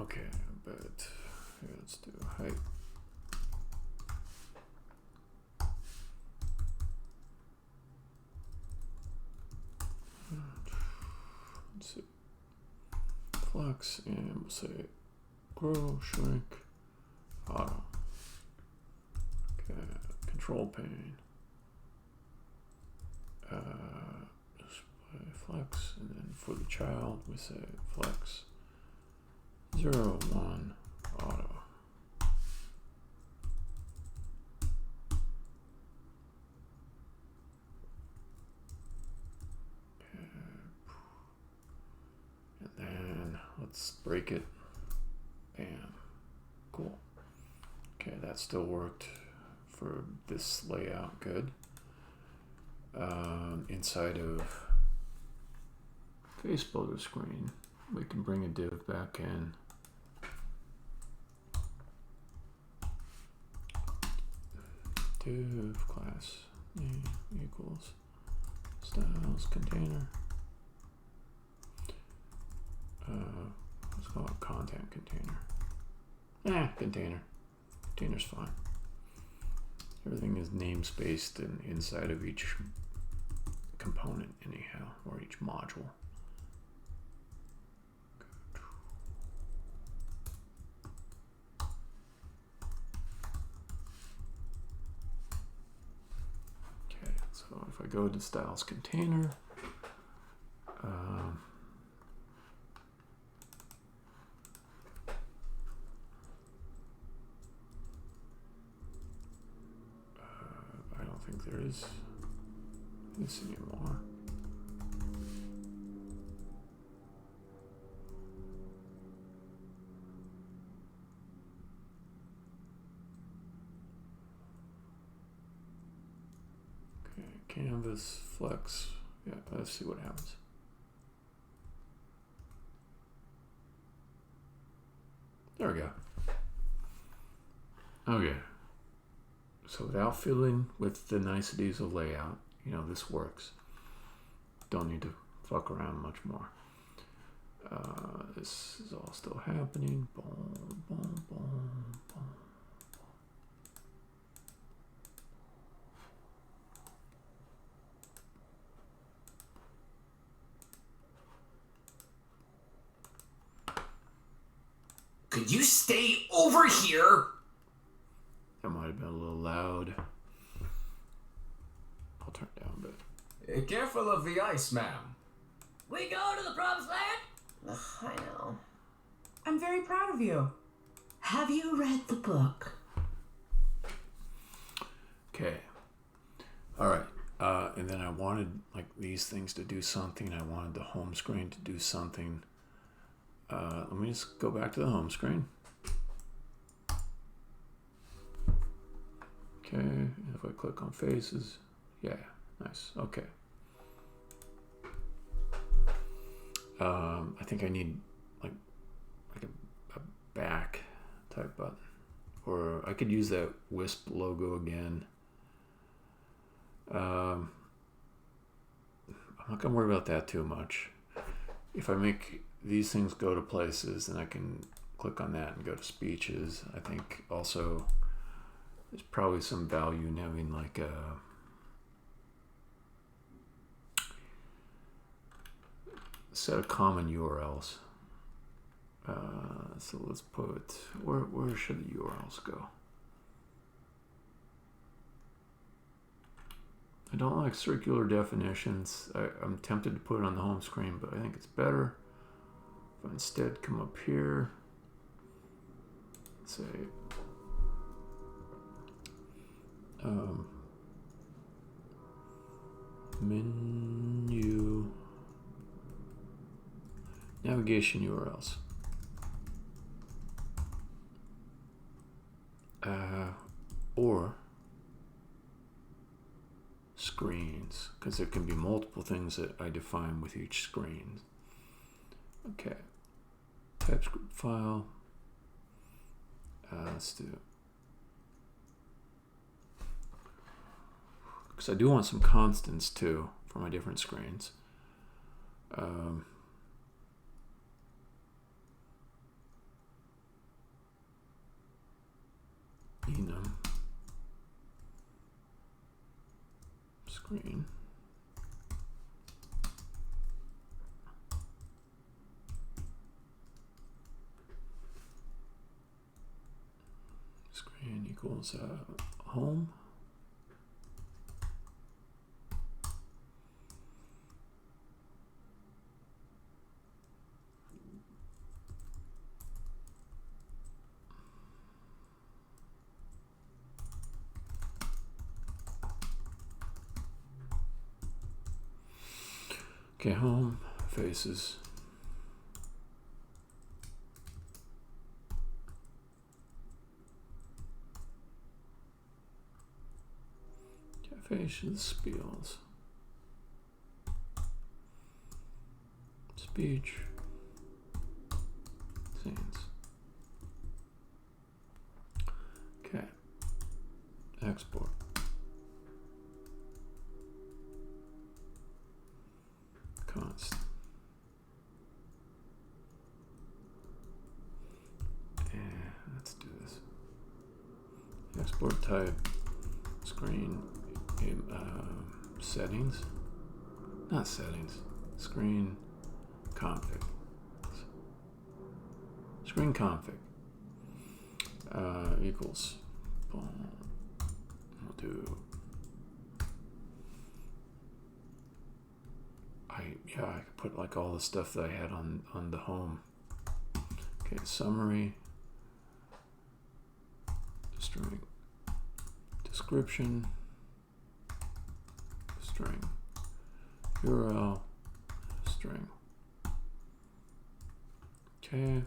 okay, but let's do height. Let's see. Flex, and we'll say grow, shrink, auto. Okay, control pane. Display flex, and then for the child we say flex 0, 1, auto. And then let's break it. Bam. Cool. Okay, that still worked for this layout. Good. Inside of face builder screen, we can bring a div back in. Div class name equals styles container. Let's call it content container. Container. Container's fine. Everything is namespaced and inside of each component anyhow, or each module. Okay, so if I go to styles container, I don't think there is this anymore. Okay, canvas, flex. Yeah, let's see what happens. There we go. Okay. So without fiddling with the niceties of layout, you know, this works. Don't need to fuck around much more. This is all still happening. Boom, boom, boom, boom. Could you stay over here? That might have been a little loud. I'll turn it down a bit. Careful of the ice, ma'am. We go to the promised land? I know. I'm very proud of you. Have you read the book? Okay. All right. And then I wanted like these things to do something. I wanted the home screen to do something. Let me just go back to the home screen. Okay, and if I click on faces, yeah, nice, okay. I think I need like a back type button, or I could use that Wisp logo again. I'm not gonna worry about that too much. If I make these things go to places, then I can click on that and go to speeches. I think also there's probably some value in having like a set of common URLs. So let's put, where should the URLs go? I don't like circular definitions. I'm tempted to put it on the home screen, but I think it's better if I instead come up here, say, menu navigation URLs. Or screens, because there can be multiple things that I define with each screen. Okay, TypeScript file. Let's do, because I do want some constants too for my different screens. Enum screen. Screen equals home. Okay, home, faces. Facial spiels. Speech. Scenes. Okay. Export. Const. And let's do this. Export type. Screen. Settings. Not settings. Screen config. Screen config. Equals. Boom. We'll do. I could put like all the stuff that I had on the home. Okay, summary. String. Description. String. URL. String. Okay.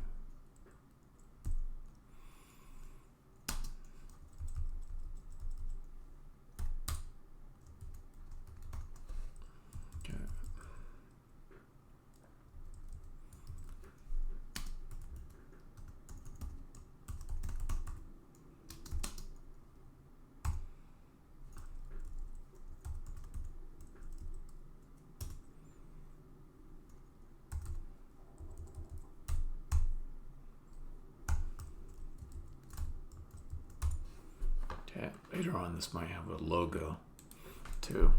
Later on, this might have a logo too,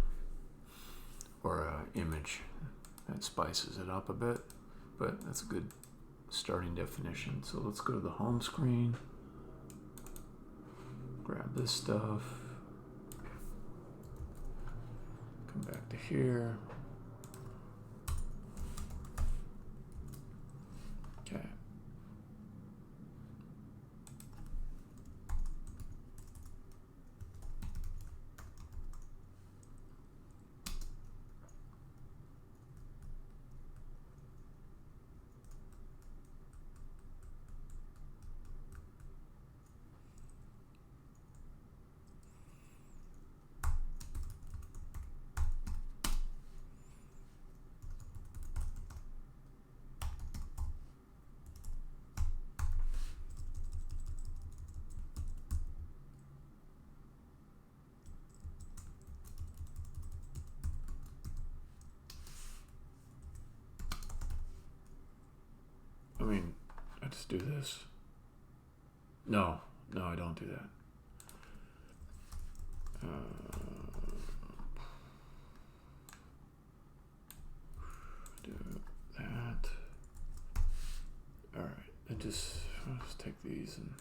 or an image that spices it up a bit, but that's a good starting definition. So let's go to the home screen, grab this stuff, come back to here. Okay. I mean, I just do this. No, I don't do that. Do that. All right, I'll just take these and.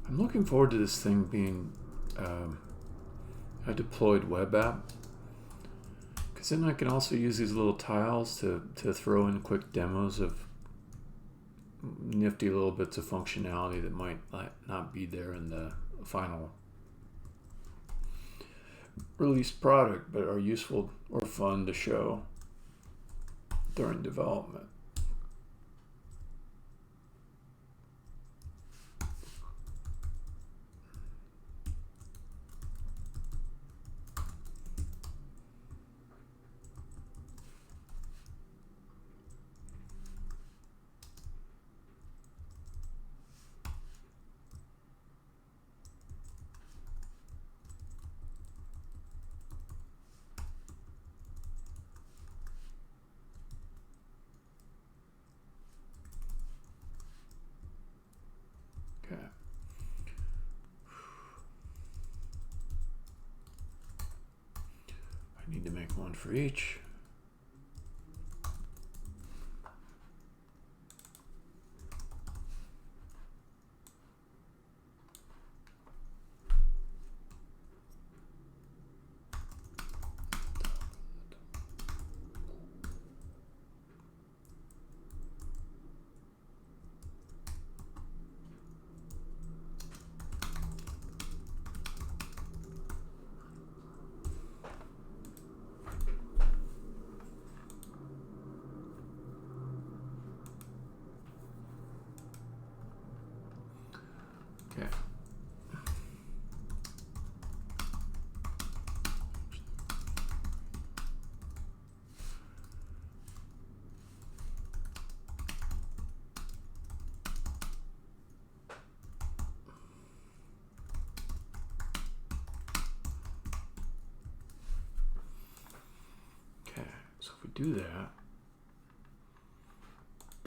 I'm looking forward to this thing being a deployed web app, because then I can also use these little tiles to throw in quick demos of nifty little bits of functionality that might not be there in the final released product, but are useful or fun to show during development. Need to make one for each. do that,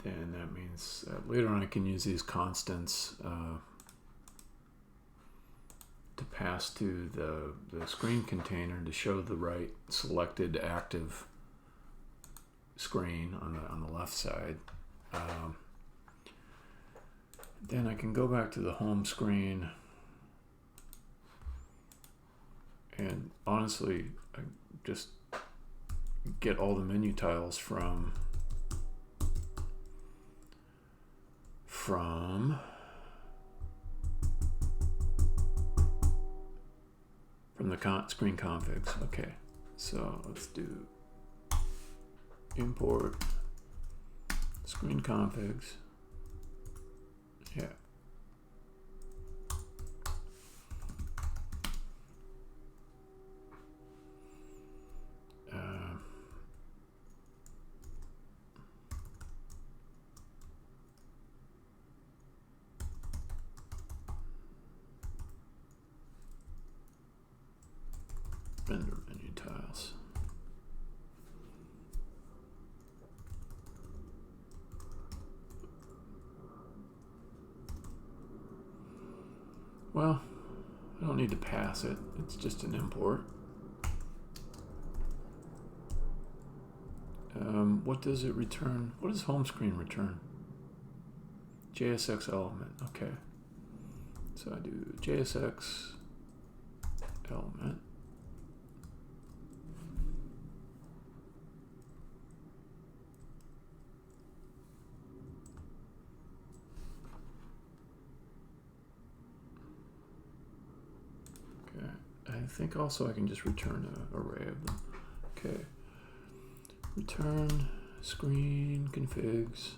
then that means that later on I can use these constants to pass to the screen container to show the right selected active screen on the left side. Then I can go back to the home screen, and honestly, I just get all the menu tiles from the screen configs. Okay, so let's do import screen configs. Yeah. Render menu tiles. Well, I don't need to pass it. It's just an import. What does it return? What does home screen return? JSX element. Okay. So I do JSX element. I think also I can just return an array of them. Okay. Return screen configs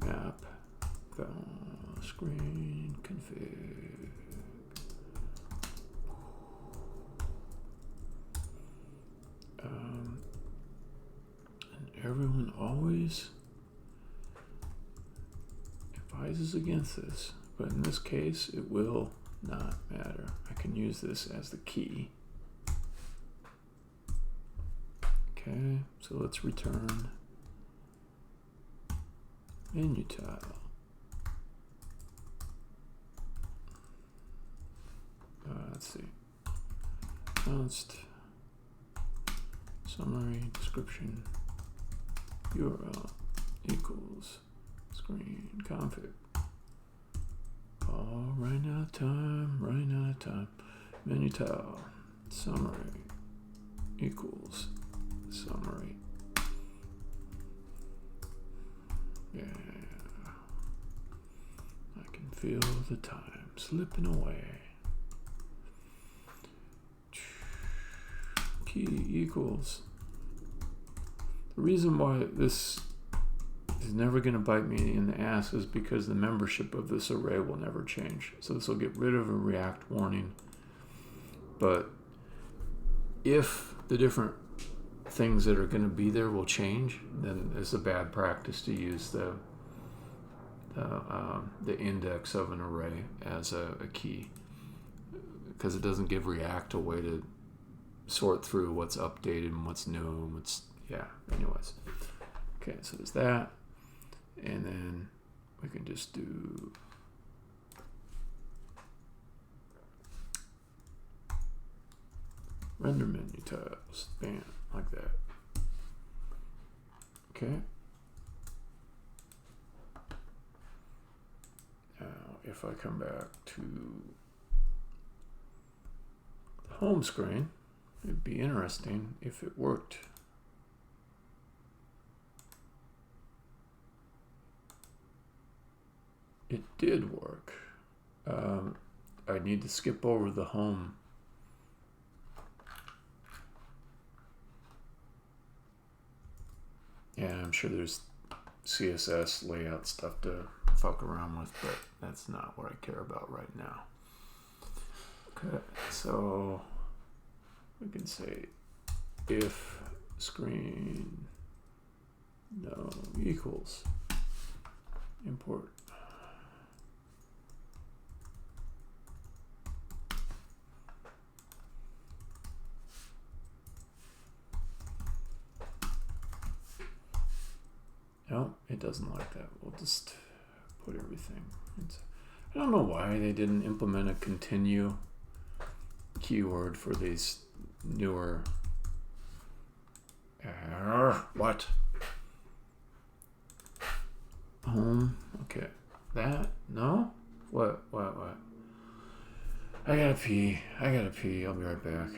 map screen config. And everyone always advises against this, but in this case it will not matter. I can use this as the key. Okay, so let's return menu tile. Let's see. Const summary description URL equals screen config. Oh, running out of time. Menu tile summary equals summary. Yeah. I can feel the time slipping away. Key equals. The reason why this is never going to bite me in the ass is because the membership of this array will never change. So this will get rid of a React warning. But if the different things that are going to be there will change, then it's a bad practice to use the index of an array as a key, because it doesn't give React a way to sort through what's updated and what's new and what's, yeah, anyways. Okay, so there's that. And then we can just do render menu tiles. Bam, like that. Okay. Now, if I come back to the home screen, it'd be interesting if it worked. It did work. I need to skip over the home. Yeah, I'm sure there's CSS layout stuff to fuck around with, but that's not what I care about right now. Okay, so we can say if screen no equals import No, it doesn't like that. We'll just put everything. I don't know why they didn't implement a continue keyword for these newer. What? Home. Okay. That? No? What? I gotta pee. I'll be right back.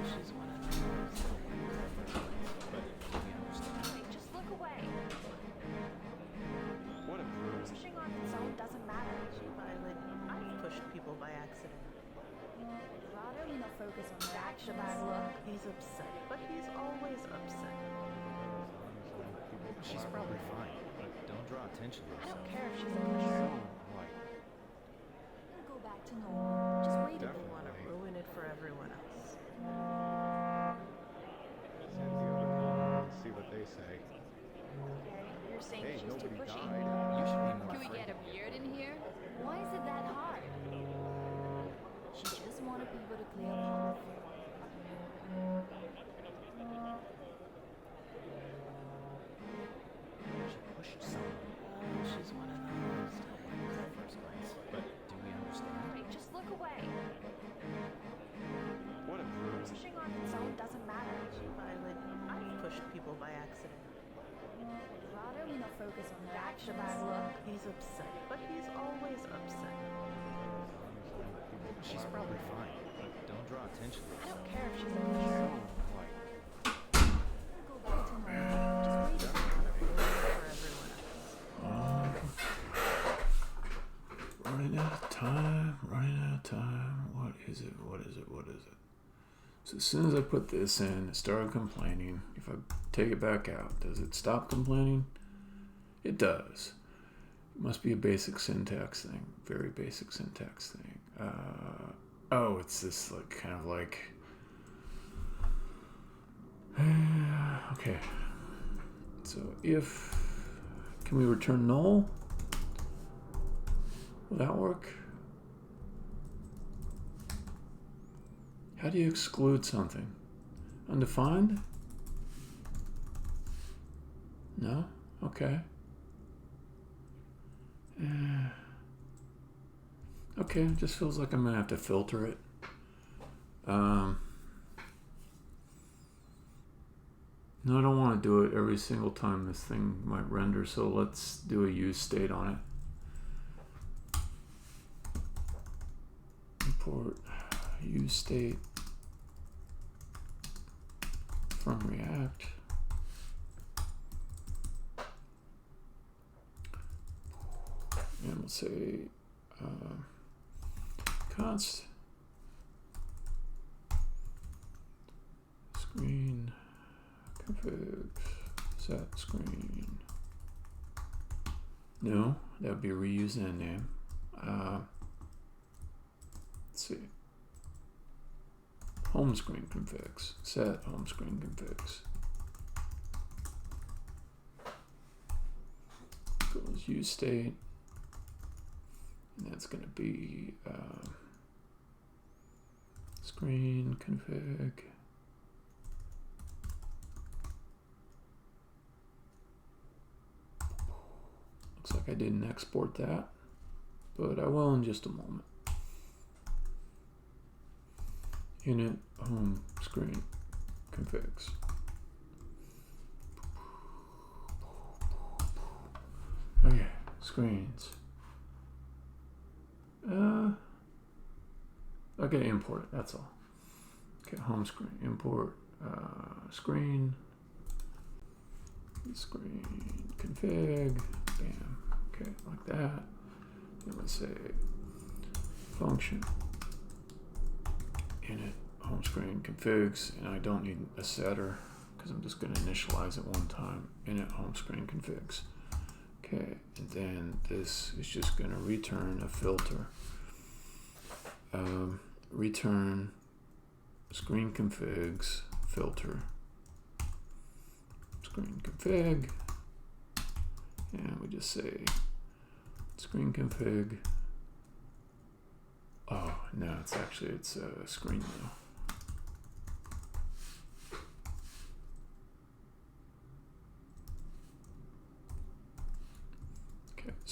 She's one of those. But we understand. Hey, just look away. What a bruise. Pushing on its own doesn't matter. Violet, I've pushed people by accident. Rather me not focus on that's the bad look. He's upset, but he's always upset. She's probably fine, but don't draw attention to I yourself. don't care if she's a pusher. Right. It'll go back to normal. Just wait a They bit. want to ruin it for everyone else. Send the other comments and see what they say. Okay, you're saying Hey, she's too nobody pushy. died. You should be more Can we afraid. get a beard in here? Why is it that hard? She just wanted people to clear the path. She pushed someone She's one of those. in the first place. But do we understand? Hey, just look away. What a bruise. Pushing on its own doesn't matter. Violet, I've pushed people by accident. Rather me not focus on that's the bad look. He's upset, but he's always upset. She's probably fine, but don't draw attention to I yourself. don't care if she's a pusher. Right. It'll go back to normal. Just wait a bit. Ruin it for everyone else. Running out of time. What is it? So as soon as I put this in, it started complaining. If I take it back out, does it stop complaining? It does. It must be a basic syntax thing. Very basic syntax thing. It's this kind of like... Okay. So if... Can we return null? Will that work? How do you exclude something? Undefined? No? Okay. Okay, it just feels like I'm gonna have to filter it. No, I don't want to do it every single time this thing might render, so let's do a use state on it. Import use state from React. And we'll say const screen config set screen. No, that would be reuse and name. Let's see. Home screen configs. Set home screen configs. Goes use state. And that's going to be screen config. Looks like I didn't export that, but I will in just a moment. Init home screen configs. Okay, screens. Okay, import it, that's all. Okay, home screen, import screen config, bam, okay, like that. Then let's say function init home screen configs, and I don't need a setter because I'm just going to initialize it one time. Init home screen configs. Okay, and then this is just going to return a filter. Return screen configs filter screen config, and we just say screen config. Oh no, it's screen now.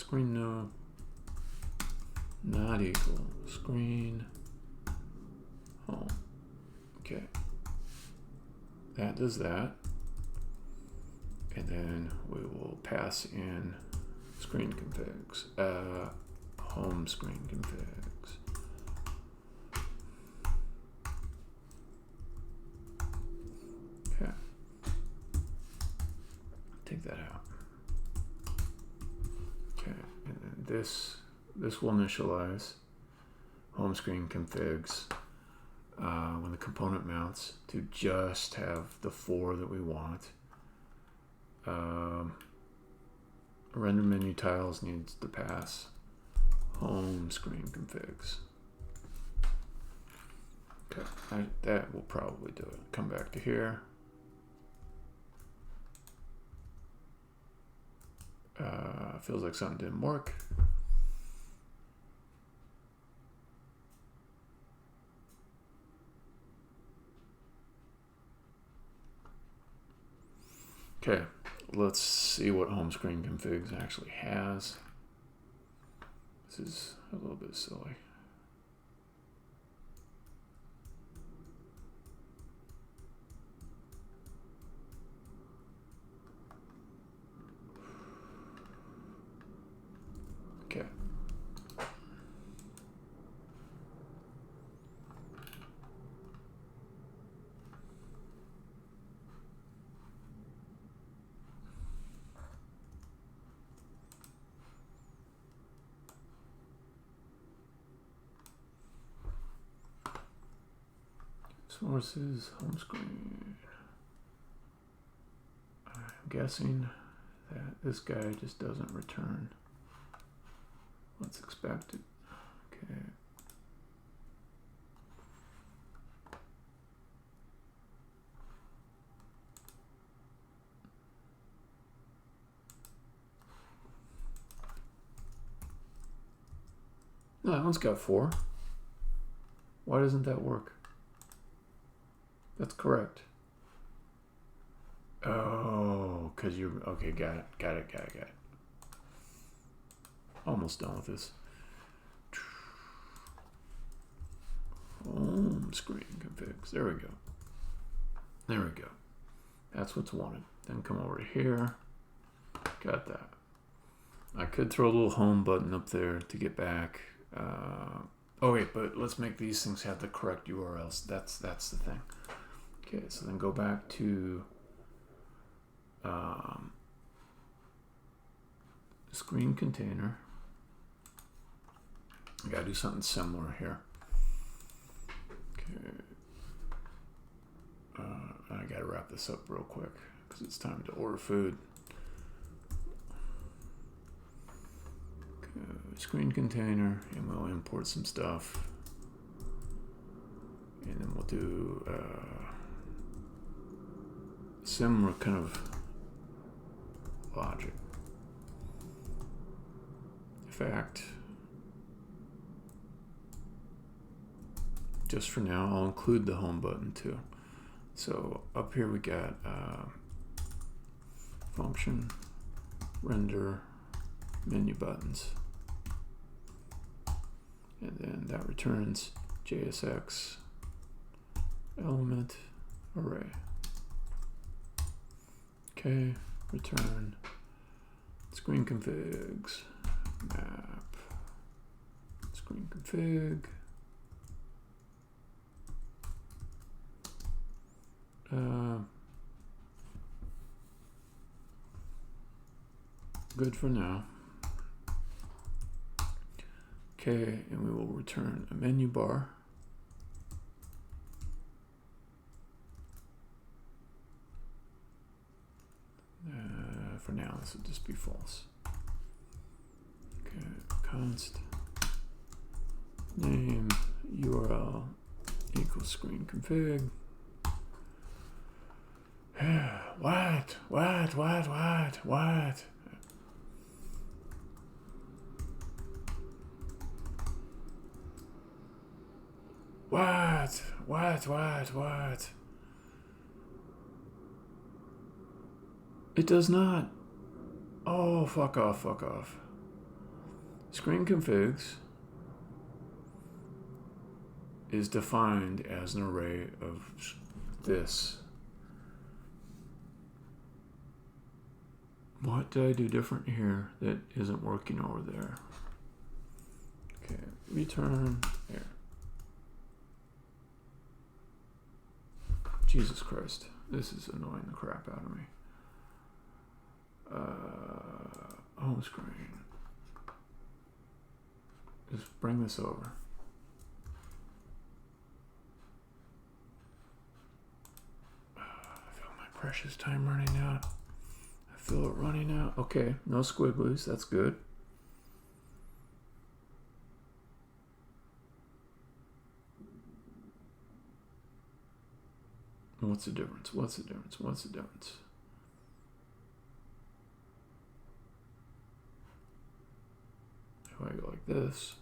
screen no. Not equal. Screen home. Okay. That does that. And then we will pass in screen configs. Home screen configs. Okay. Take that out. Okay, and then this will initialize home screen configs when the component mounts to just have the 4 that we want. Render menu tiles needs to pass home screen configs. Okay, that will probably do it. Come back to here. Feels like something didn't work. Okay, let's see what home screen configs actually has. This is a little bit silly. Okay. Sources, home screen. I'm guessing that this guy just doesn't return what's expected. Okay. No, that one's got 4. Why doesn't that work? That's correct. Oh, because you're... Okay, got it. Almost done with this. Home screen configs. There we go. That's what's wanted. Then come over here. Got that. I could throw a little home button up there to get back. Oh wait, but let's make these things have the correct URLs. That's the thing. Okay, so then go back to screen container. I gotta do something similar here. Okay. I gotta wrap this up real quick because it's time to order food. Okay, screen container, and we'll import some stuff. And then we'll do similar kind of logic. In fact, just for now, I'll include the home button too. So up here we got function, render, menu buttons. And then that returns JSX element array. Okay, return screen configs, map, screen config. Good for now. Okay, and we will return a menu bar. For now, this will just be false. Okay, const name URL equals screen config. What? What? It does not. Oh, fuck off. screen configs is defined as an array of this. What did I do different here that isn't working over there? Okay, return here. Jesus Christ, this is annoying the crap out of me. Home screen. Just bring this over. I feel my precious time running out. I feel it running out. Okay, no squigglies. That's good. What's the difference? What's the difference? What's the difference? If I go like this,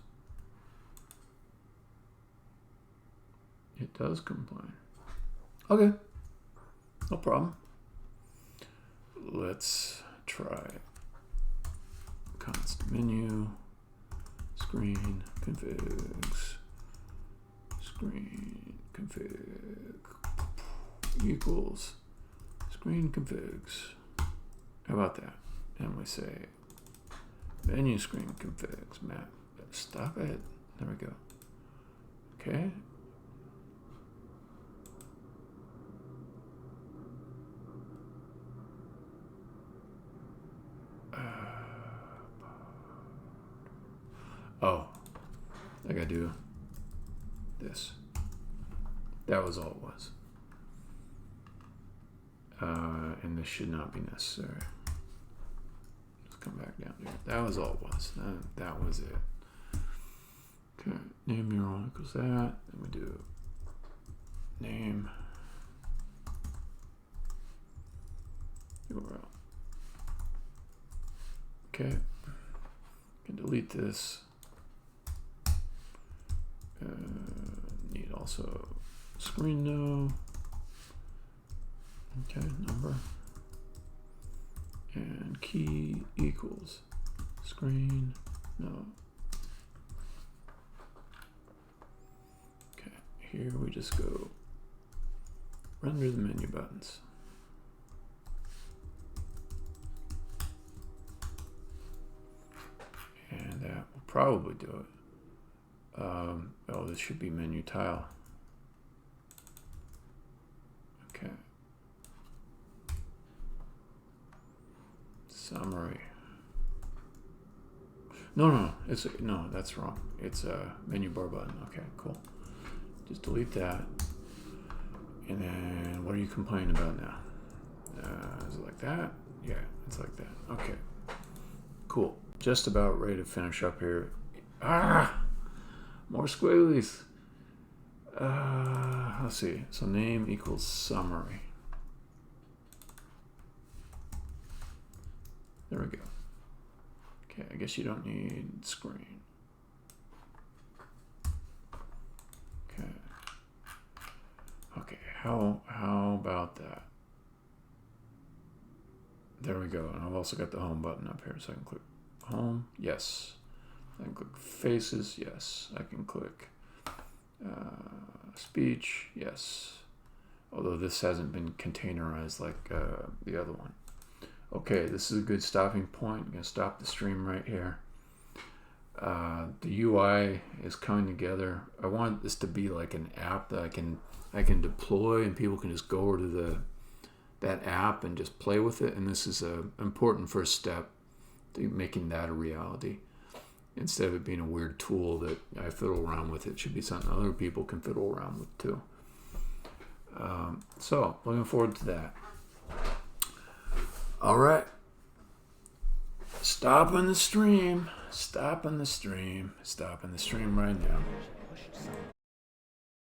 it does complain. Okay, no problem. Let's try const menu, screen configs, screen config equals screen configs. How about that? And we say menu screen configs map. Stop it. There we go. Okay. Oh, I gotta do this. That was all it was. And this should not be necessary. Let's come back down here. That was all it was. That was it. Okay, name mural equals that. Then we do name URL. Okay, can delete this. Need also screen no. Okay, number and key equals screen no. Okay, here we just go render the menu buttons. And that will probably do it. Oh, this should be menu tile. Okay. Summary. No, that's wrong. It's a menu bar button. Okay, cool. Just delete that. And then what are you complaining about now? Is it like that? Yeah, it's like that. Okay, cool. Just about ready to finish up here. More squigglies. Let's see. So name equals summary. There we go. Okay, I guess you don't need screen. Okay. Okay, how about that? There we go. And I've also got the home button up here, so I can click home. Yes. I can click faces. Yes. I can click speech. Yes. Although this hasn't been containerized like the other one. Okay, this is a good stopping point. I'm going to stop the stream right here. The UI is coming together. I want this to be like an app that I can deploy, and people can just go over to that app and just play with it. And this is an important first step to making that a reality. Instead of it being a weird tool that I fiddle around with, it should be something other people can fiddle around with too. So looking forward to that. All right. Stopping the stream. Stopping the stream right now. Push someone.